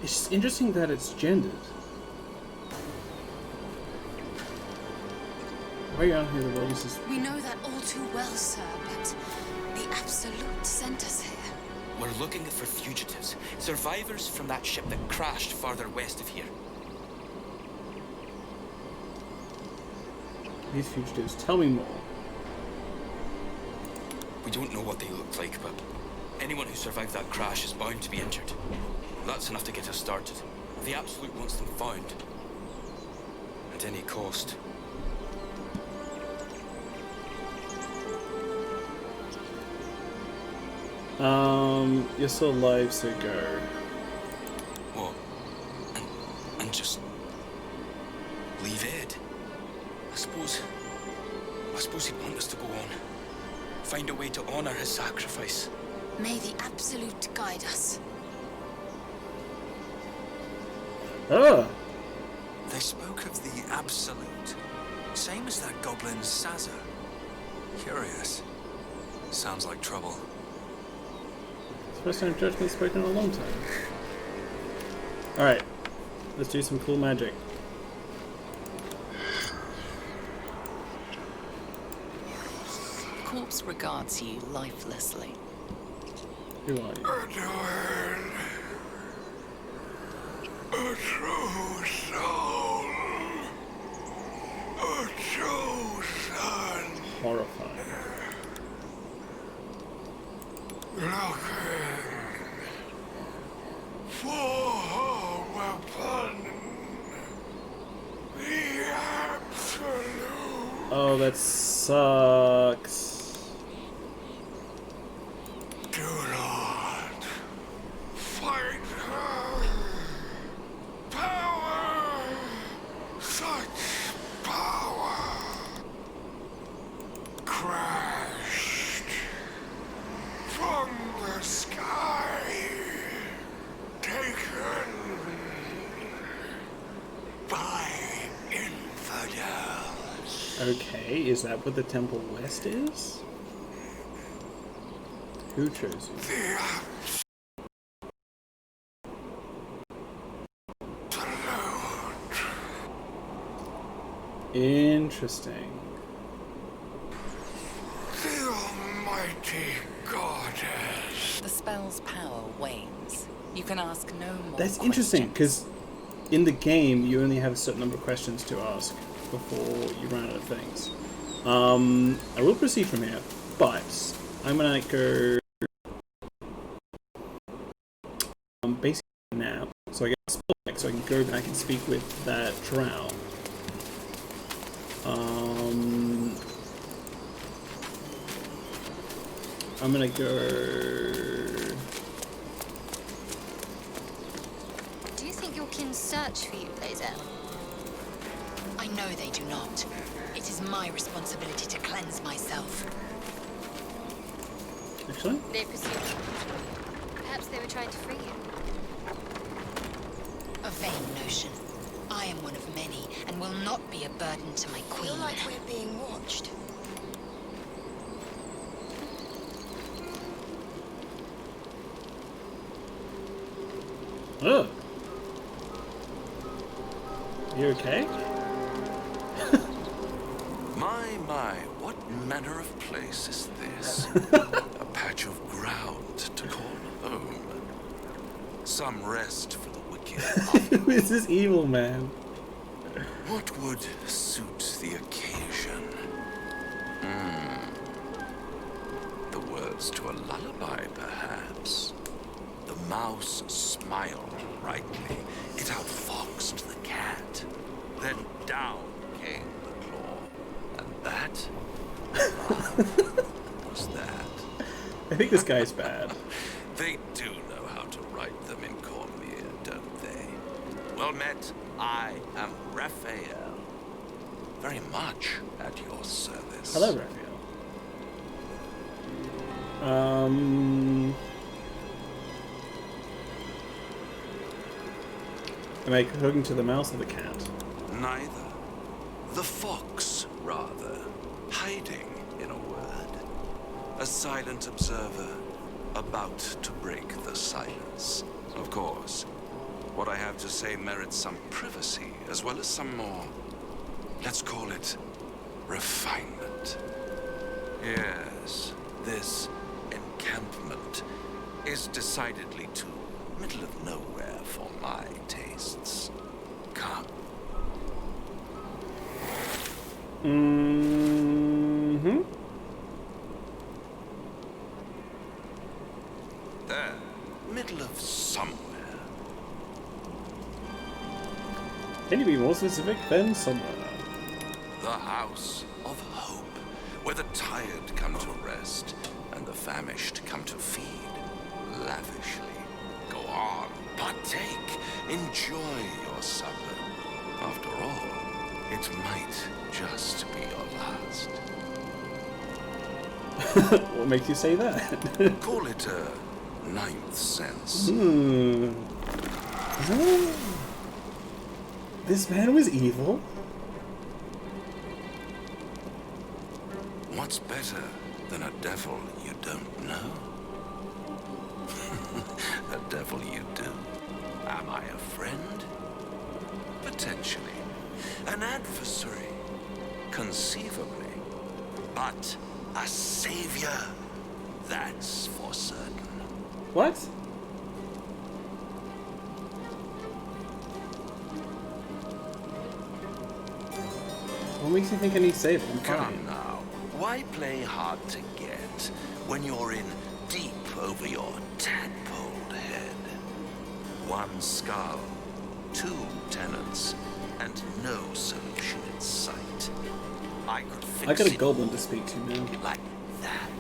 It's interesting that it's gendered. Why are here the roses? We know that all too well, sir, but the Absolute sent us here. We're looking for fugitives, survivors from that ship that crashed farther west of here. These fugitives, tell me more. We don't know what they look like, but anyone who survived that crash is bound to be injured. That's enough to get us started. The Absolute wants them found. At any cost. You're still alive, so go. What? And just leave Ed? I suppose he'd want us to go on. Find a way to honor his sacrifice. May the Absolute guide us. Oh! They spoke of the Absolute. Same as that goblin Sazza. Curious. Sounds like trouble. First time judgment's spoken in a long time. Alright, let's do some cool magic. The corpse regards you lifelessly. Who are you? Edwin. A true soul. A chosen. Horrifying. Looking for a weapon. The Absolute. Oh, that sucks. Do not fight her. Power. Such power. Crashed from the sky. Taken by infidels. Okay, is that what the Temple West is? Who chose you? The Interesting. The Almighty Goddess. The spell's power wanes. You can ask no more. That's interesting, because in the game you only have a certain number of questions to ask before you run out of things. I will proceed from here, but I'm gonna go basically now, so I get a spell back so I can go back and speak with that drow. I'm gonna go. Do you think your kin search for you, Blazer? I know they do not. It is my responsibility to cleanse myself. Actually? They pursued you. Perhaps they were trying to free you. A vain notion. I am one of many, and will not be a burden to my queen. Feel like we're being watched. Oh. You okay? My, what manner of place is this? A patch of ground to call home. Some rest for the wicked. Who is this evil man? What would suit the occasion? The words to a lullaby, perhaps. The mouse smiled brightly. It outfoxed the cat. Then down came the claw. And that? Was that? I think this guy's bad. They do know how to write them in Cormier, don't they? Well met. I am Raphael. Very much at your service. Hello, Raphael. Am I hooking to the mouse or the cat? Neither. The fox, rather. Hiding, in a word. A silent observer, about to break the silence. Of course, what I have to say merits some privacy, as well as some more, let's call it, refinement. Yes, this encampment is decidedly too middle of nowhere for my tastes. Come. Mm-hmm. There, middle of somewhere. Can you be more specific than somewhere? The House of Hope, where the tired come to rest and the famished come to feed lavishly. Go on, partake, enjoy your supper. After all, it might just be your last. What makes you say that? Call it a ninth sense. This man was evil? What's better than a devil you don't know? A devil you do. Am I a friend? Potentially. An adversary? Conceivably. But a savior? That's for certain. What? What makes you think I need save? I'm fine. Come now. Why play hard to get when you're in deep over your tadpoled head? One skull, 2 tenants, and no solution in sight. I could fix I got a it goblin to speak to, man. like that.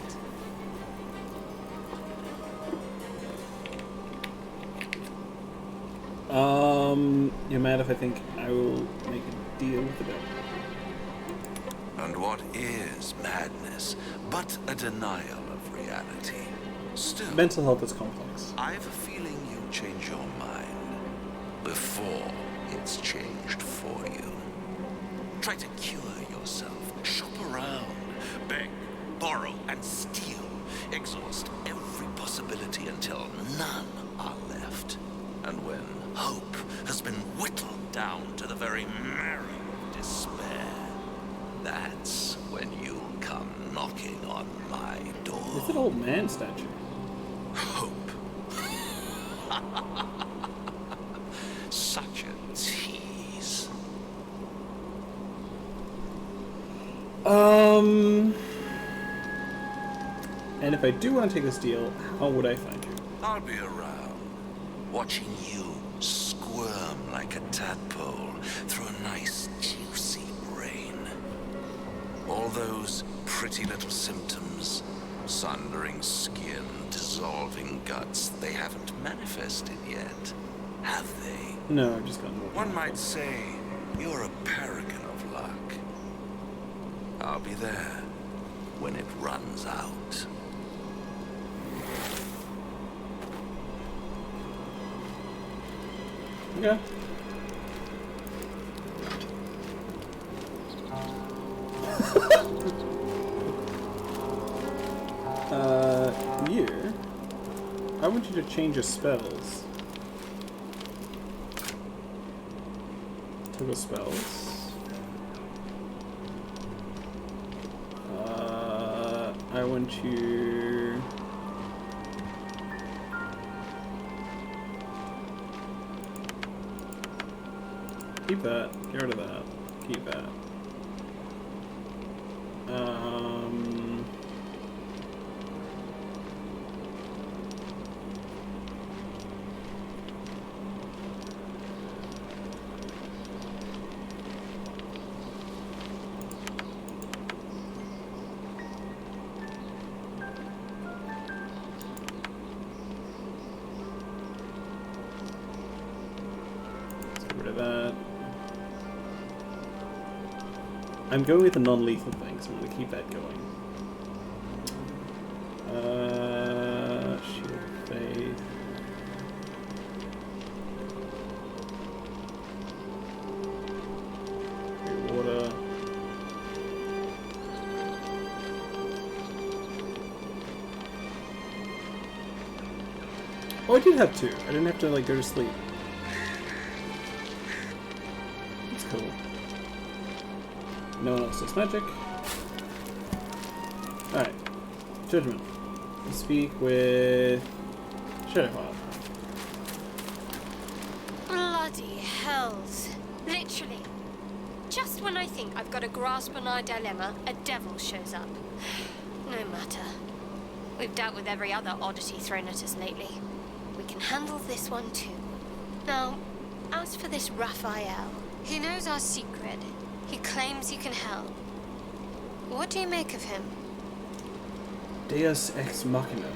You're mad if I think I will make a deal with the devil. And what is madness but a denial of reality? Still, Mental health is complex. I have a feeling you'll change your mind before it's changed for you. Try to cure yourself. Shop around. Beg, borrow, and steal. Exhaust every possibility until none are left. And when hope has been whittled down to the very marrow of despair, that's when you'll come knocking on my door. It's an old man statue. Hope. Such a tease. And if I do want to take this deal, how would I find you? I'll be around, watching you squirm like a tadpole through a nice, juicy brain. All those pretty little symptoms, sundering skin, dissolving guts, they haven't manifested yet, have they? No, I've just gotten more. One might say you're a paragon of luck. I'll be there when it runs out. Okay. You. I want you to change your spells. Toggle spells. I want you... Keep that. Get rid of that. Keep that. Let's get rid of that. I'm going with the non-lethal thing, so I'm going to keep that going. Shield of Faith. Water. Oh, I did have two. I didn't have to, like, go to sleep. That's cool. No one else does magic. Alright. Judgment. Let's speak with Shadowheart. Bloody hells. Literally. Just when I think I've got a grasp on our dilemma, a devil shows up. No matter. We've dealt with every other oddity thrown at us lately. We can handle this one too. Now, as for this Raphael, he knows our secret. He claims he can help. What do you make of him? Deus Ex Machina.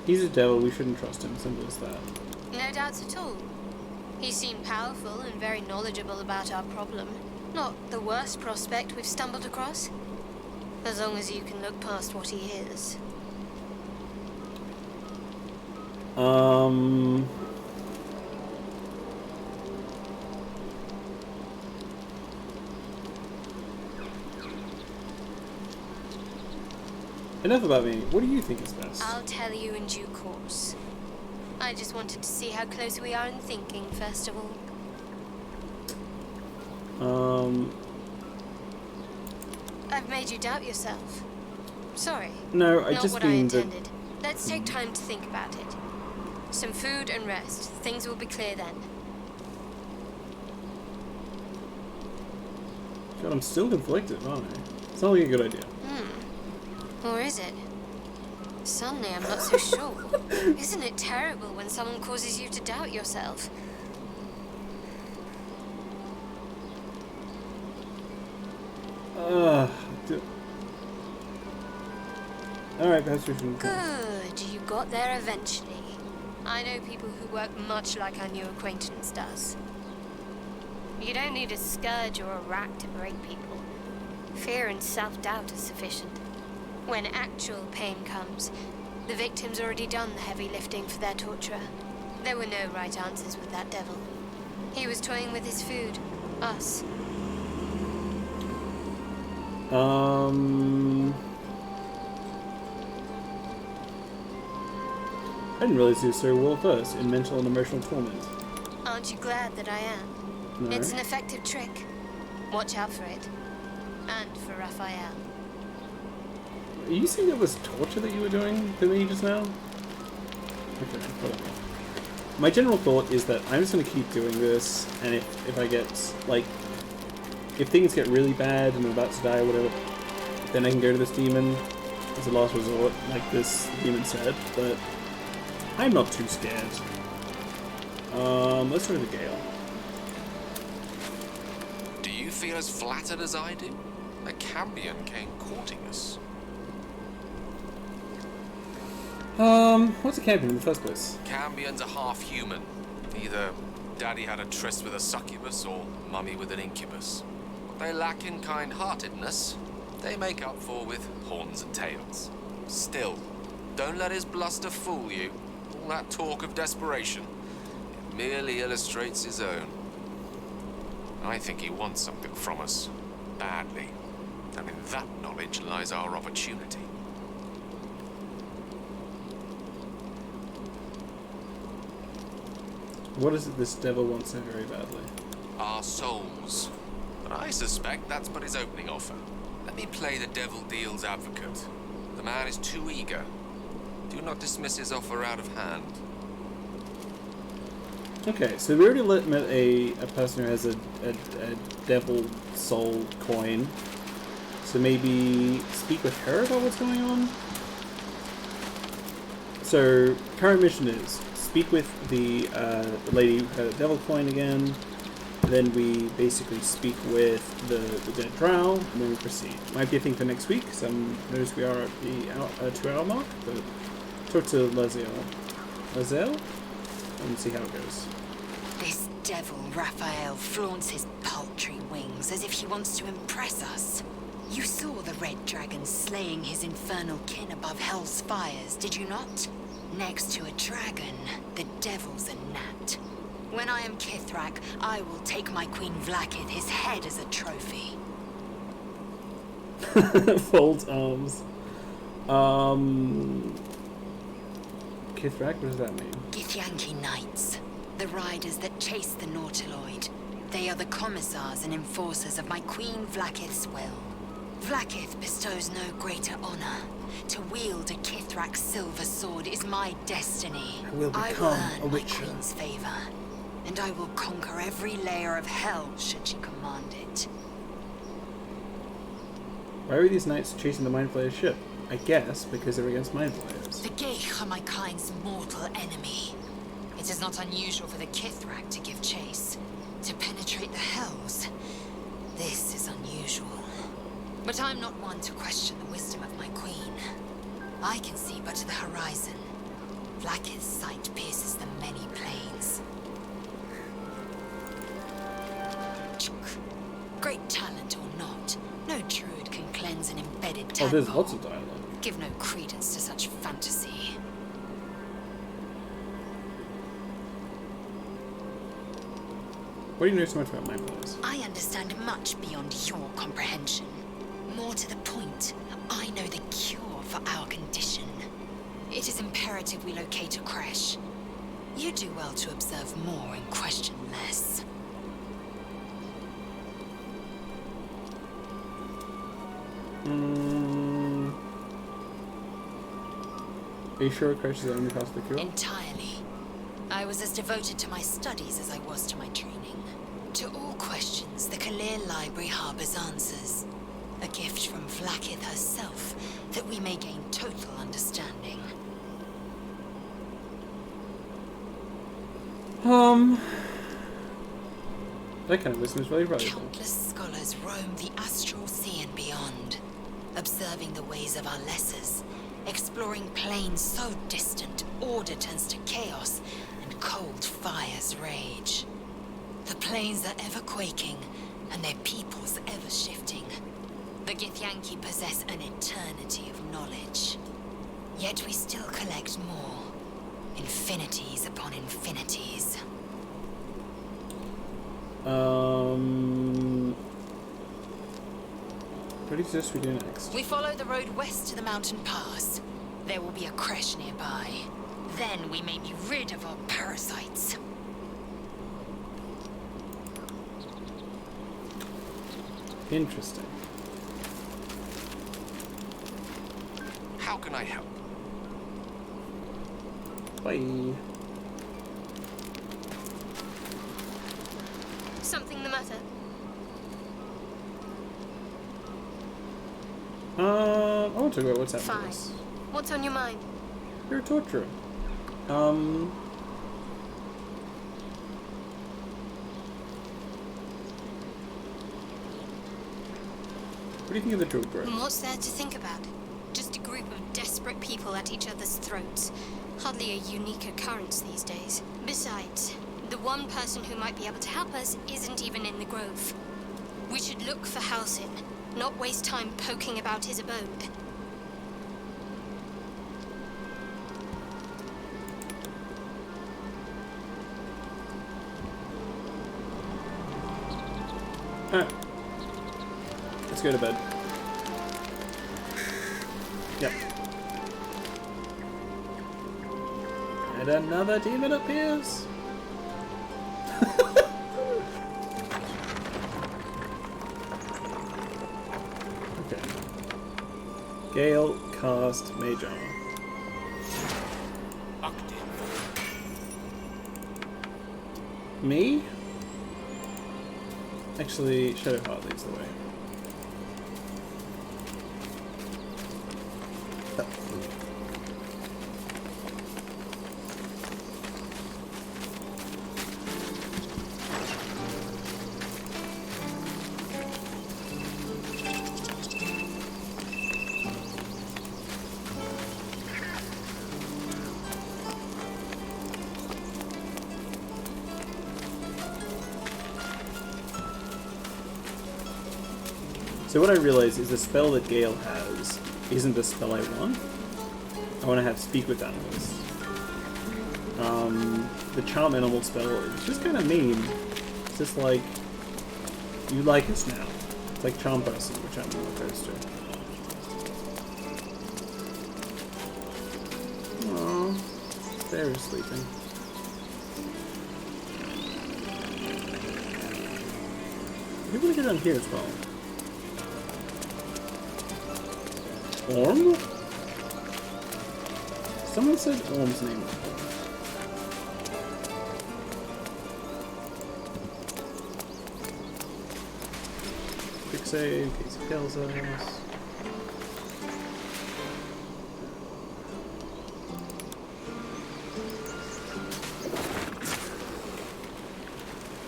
He's a devil, we shouldn't trust him, simple as that. No doubts at all. He seemed powerful and very knowledgeable about our problem. Not the worst prospect we've stumbled across. As long as you can look past what he is. Enough about me. What do you think is best? I'll tell you in due course. I just wanted to see how close we are in thinking, first of all. I've made you doubt yourself. Sorry. No, I Not just what mean I intended. Let's take time to think about it. Some food and rest. Things will be clear then. God, I'm still conflicted, aren't I? It's not like a good idea. Or is it? Suddenly I'm not so sure. Isn't it terrible when someone causes you to doubt yourself? Alright, perhaps we should... Good, you got there eventually. I know people who work much like our new acquaintance does. You don't need a scourge or a rack to break people. Fear and self-doubt are sufficient. When actual pain comes, the victim's already done the heavy lifting for their torturer. There were no right answers with that devil. He was toying with his food. Us. I didn't realize he was so well versed in mental and emotional torment. Aren't you glad that I am? No. It's an effective trick. Watch out for it. And for Raphael. Are you saying it was torture that you were doing to me just now? Okay, whatever. My general thought is that I'm just going to keep doing this, and if I get, like, if things get really bad and I'm about to die or whatever, then I can go to this demon as a last resort, like this demon said, but I'm not too scared. Let's go to the Gale. Do you feel as flattered as I do? A Cambion came courting us. What's a Cambion in the first place? Cambions are half human. Either Daddy had a tryst with a succubus or Mummy with an incubus. What they lack in kind-heartedness, they make up for with horns and tails. Still, don't let his bluster fool you. All that talk of desperation, it merely illustrates his own. I think he wants something from us, badly. And in that knowledge lies our opportunity. What is it this devil wants so very badly? Our souls. But I suspect that's but his opening offer. Let me play the devil deal's advocate. The man is too eager. Do not dismiss his offer out of hand. Okay, so we already met a person who has a devil soul coin. So maybe speak with her about what's going on? So, current mission is speak with the lady who had a devil coin again. Then we basically speak with the dead drow, and then we proceed. Might be a thing for next week, because I noticed we are at the 2-hour mark, but talk to Lazel, and see how it goes. This devil, Raphael, flaunts his paltry wings as if he wants to impress us. You saw the red dragon slaying his infernal kin above hell's fires, did you not? Next to a dragon, the devil's a gnat. When I am Kithrak, I will take my Queen Vlaakith his head as a trophy. Folds arms. Kithrak, what does that mean? Githyanki Knights, the riders that chase the Nautiloid. They are the commissars and enforcers of my Queen Vlaakith's will. Vlaakith bestows no greater honor. To wield a Kithrak silver sword is my destiny. I will become a my witcher. Queen's favor. And I will conquer every layer of hell should she command it. Why are these knights chasing the Mind Flayer's ship? I guess because they're against Mind Flayers. The Geich are my kind's mortal enemy. It is not unusual for the Kithrak to give chase. To penetrate the hells. This is unusual. But I'm not one to question the wisdom of my queen. I can see but to the horizon. Vlaakith's sight pierces the many planes. Great talent or not, no druid can cleanse an embedded tadpole. Oh, there's lots of dialogue. Give no credence to such fantasy. What do you know so much about Mind Flayers? I understand much beyond your comprehension. More to the point, I know the cure for our condition. It is imperative we locate a crash. You do well to observe more and question less. Are you sure a crash is the only path to the cure? Entirely. I was as devoted to my studies as I was to my training. To all questions, the Druid Library harbors answers. A gift from Vlaakith herself, that we may gain total understanding. That kind of wisdom is really valuable. Countless scholars roam the astral sea and beyond, observing the ways of our lessers, exploring planes so distant, order turns to chaos, and cold fires rage. The planes are ever quaking, and their peoples ever shifting. The Githyanki possess an eternity of knowledge. Yet we still collect more. Infinities upon infinities. What do you suggest we do next? We follow the road west to the mountain pass. There will be a creche nearby. Then we may be rid of our parasites. Interesting. How can I help? Bye. Something the matter? I want to talk about what's happening. Fine. What's on your mind? You're a torturer. What do you think of the Druid Library? What's there to think about? Just a group of desperate people at each other's throats. Hardly a unique occurrence these days. Besides, the one person who might be able to help us isn't even in the grove. We should look for Halsin, not waste time poking about his abode. Alright. Let's go to bed. Yep. And another demon appears. Okay. Gale cast Mage Armor. Me? Actually, Shadowheart leads the way. So what I realize is the spell that Gale has isn't the spell I want. I want to have Speak with Animals. The Charm Animal spell is just kind of mean. It's just like, you like us now. It's like Charm Person, which I'm not opposed to. Aww, Sarah's sleeping. I want to get down here as well. Orm? Someone said Orm's name before. Quick save in case he kills us.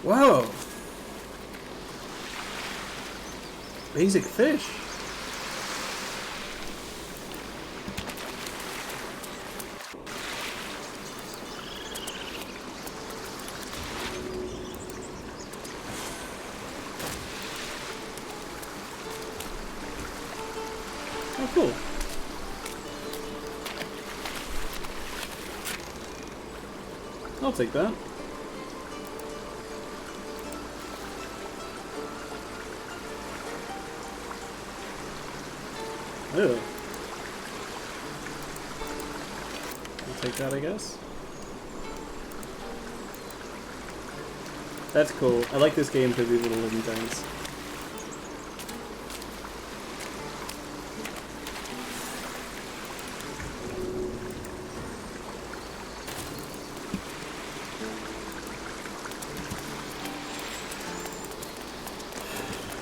Whoa! Basic fish. Oh, cool. I'll take that. Ew. I'll take that, I guess. That's cool. I like this game because these little living things.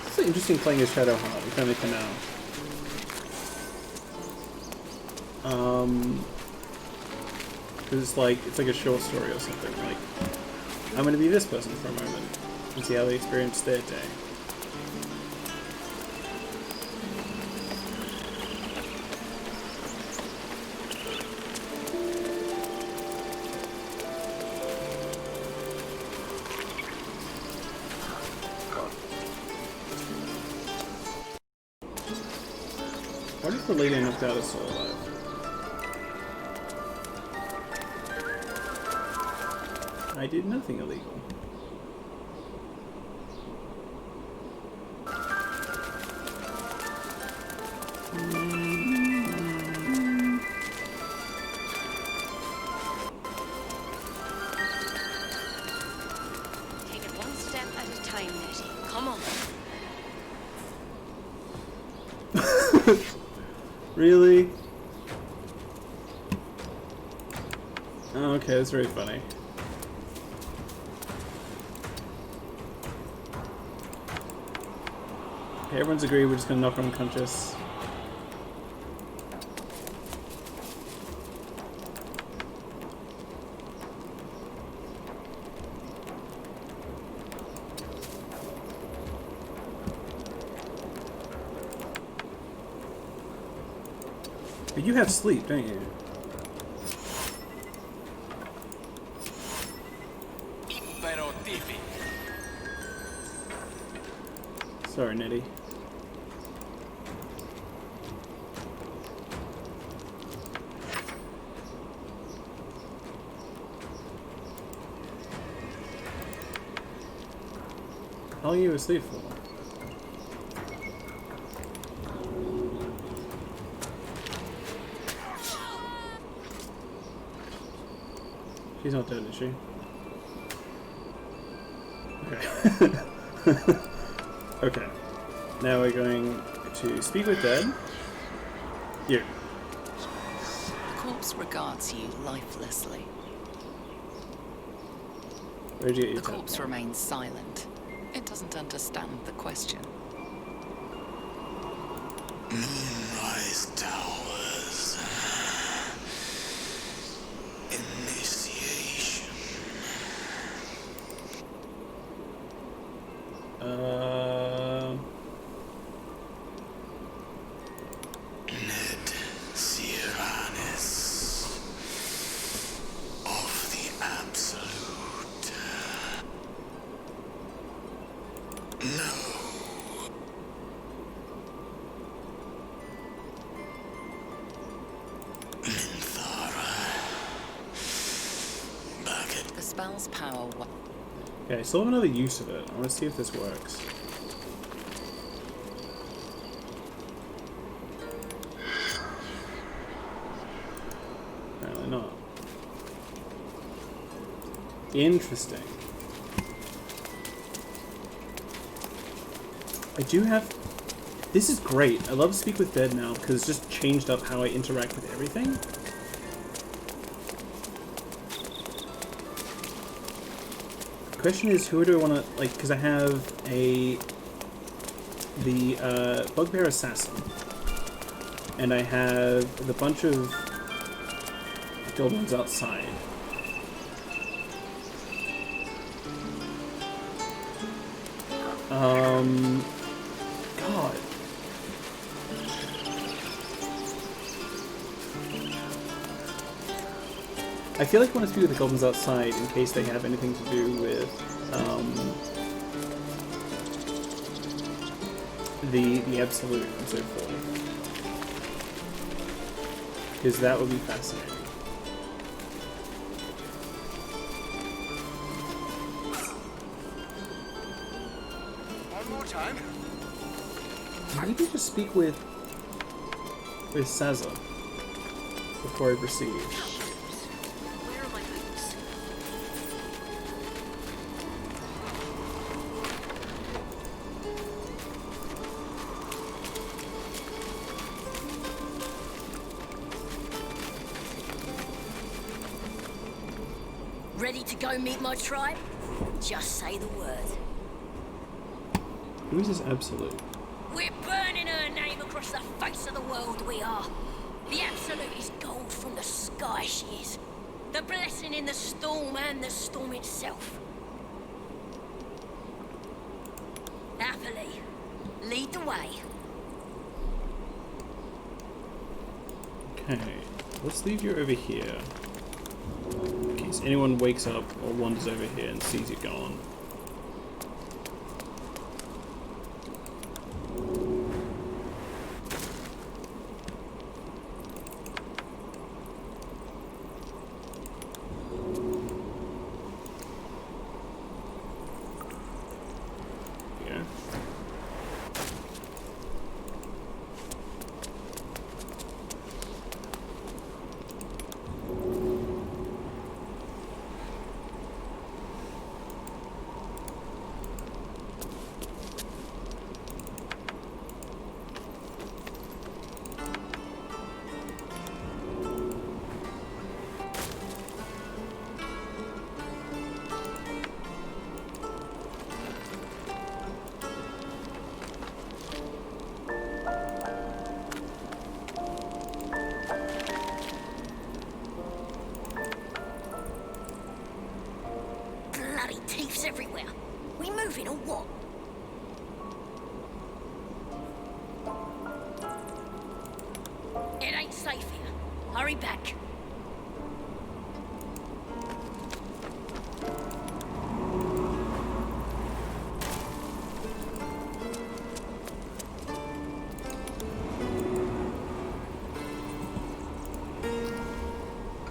It's interesting playing as Shadowheart. We finally come out. Because it's like a short story or something. Like, I'm gonna be this person for a moment and see how they experience their day. What if the lady knocked out is still alive? I did nothing illegal. Take it one step at a time, Nettie. Come on. Really? Oh, okay, that's very funny. Okay, everyone's agreed we're just gonna knock her unconscious. But you have sleep, don't you? Sorry, Nettie. How long are you asleep for? She's not dead, is she? Okay. Okay. Now we're going to speak with dead. You. The corpse regards you lifelessly. Where'd you get your The corpse remains silent. It doesn't understand the question. Moonrise Towers. Initiation. Ned Siranis of the Absolute. No. The spell's power. Okay, I still have another use of it. I want to see if this works. Apparently not. Interesting. I do have... This is great. I love Speak with Dead now because it's just changed up how I interact with everything. The question is, who do I want to... Like, because I have the Bugbear Assassin. And I have the bunch of goblins outside. God. I feel like I want to speak with the goblins outside in case they have anything to do with the Absolute and so forth. Because that would be fascinating. One more time. Maybe just speak with Saza before I proceed. Where are my boots? Ready to go meet my tribe? Just say the word. Who is this Absolute? We're burning her name across the face of the world, we are. The Absolute is gold from the sky, she is. The blessing in the storm and the storm itself. Happily, lead the way. Okay, let's leave you over here. In case anyone wakes up or wanders over here and sees you gone. Bloody thieves everywhere. We moving or what? It ain't safe here. Hurry back.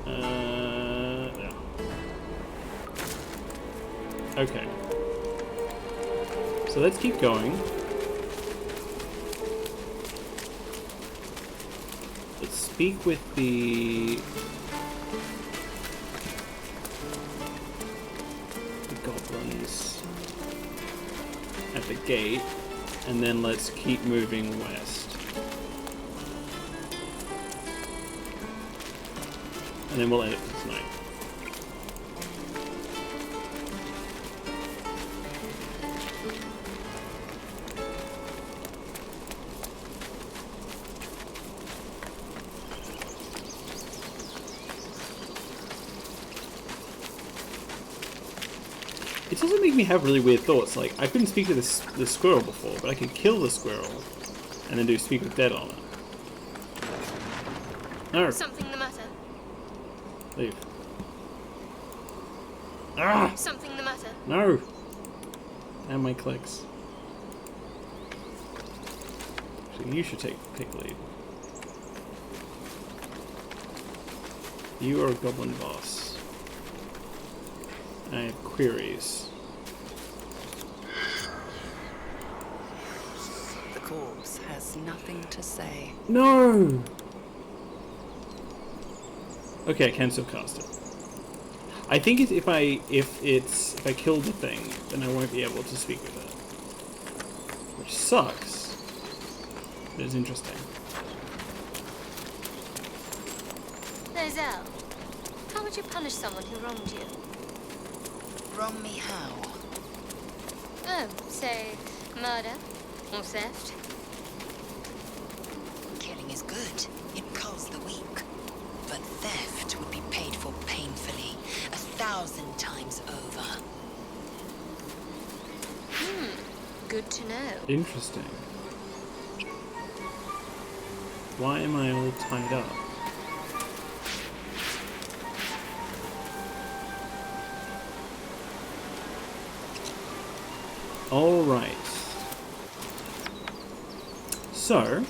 Yeah. Okay. So let's keep going. Let's speak with the goblins. the gate, and then let's keep moving west. And then we'll end it for tonight. It doesn't make me have really weird thoughts. Like, I couldn't speak to this squirrel before, but I could kill the squirrel and then do speak with dead on it. No. Something the matter? Leave. Ah! Something the matter? No! And my clicks. So you should take lead. You are a goblin boss. I have queries. The corpse has nothing to say. No! Okay, I can still cast it. I think it's if I kill the thing, then I won't be able to speak with it. Which sucks. But it's interesting. Lozelle, how would you punish someone who wronged you? Wrong me how? Oh, say, murder or theft? Killing is good. It culls the weak. But theft would be paid for painfully, 1,000 times over. Good to know. Interesting. Why am I all tied up? All right. So,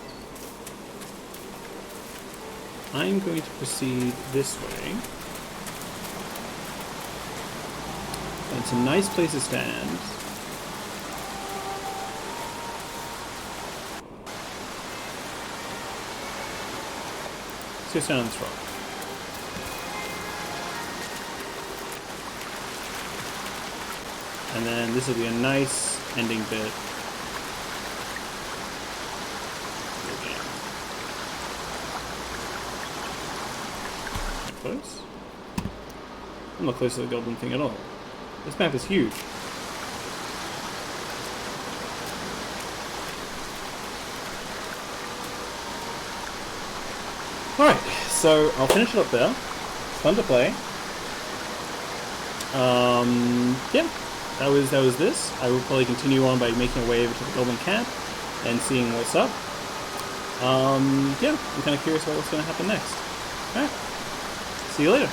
I'm going to proceed this way. It's a nice place to stand. Let's go stand on this rock. And then this will be a nice ending bit. Close? I'm not close to the goblin thing at all. This map is huge. Alright, so I'll finish it up there. It's fun to play. Yeah, that was this. I will probably continue on by making a way over to the Goblin Camp and seeing what's up. Yeah, I'm kind of curious about what's going to happen next. Alright, see you later.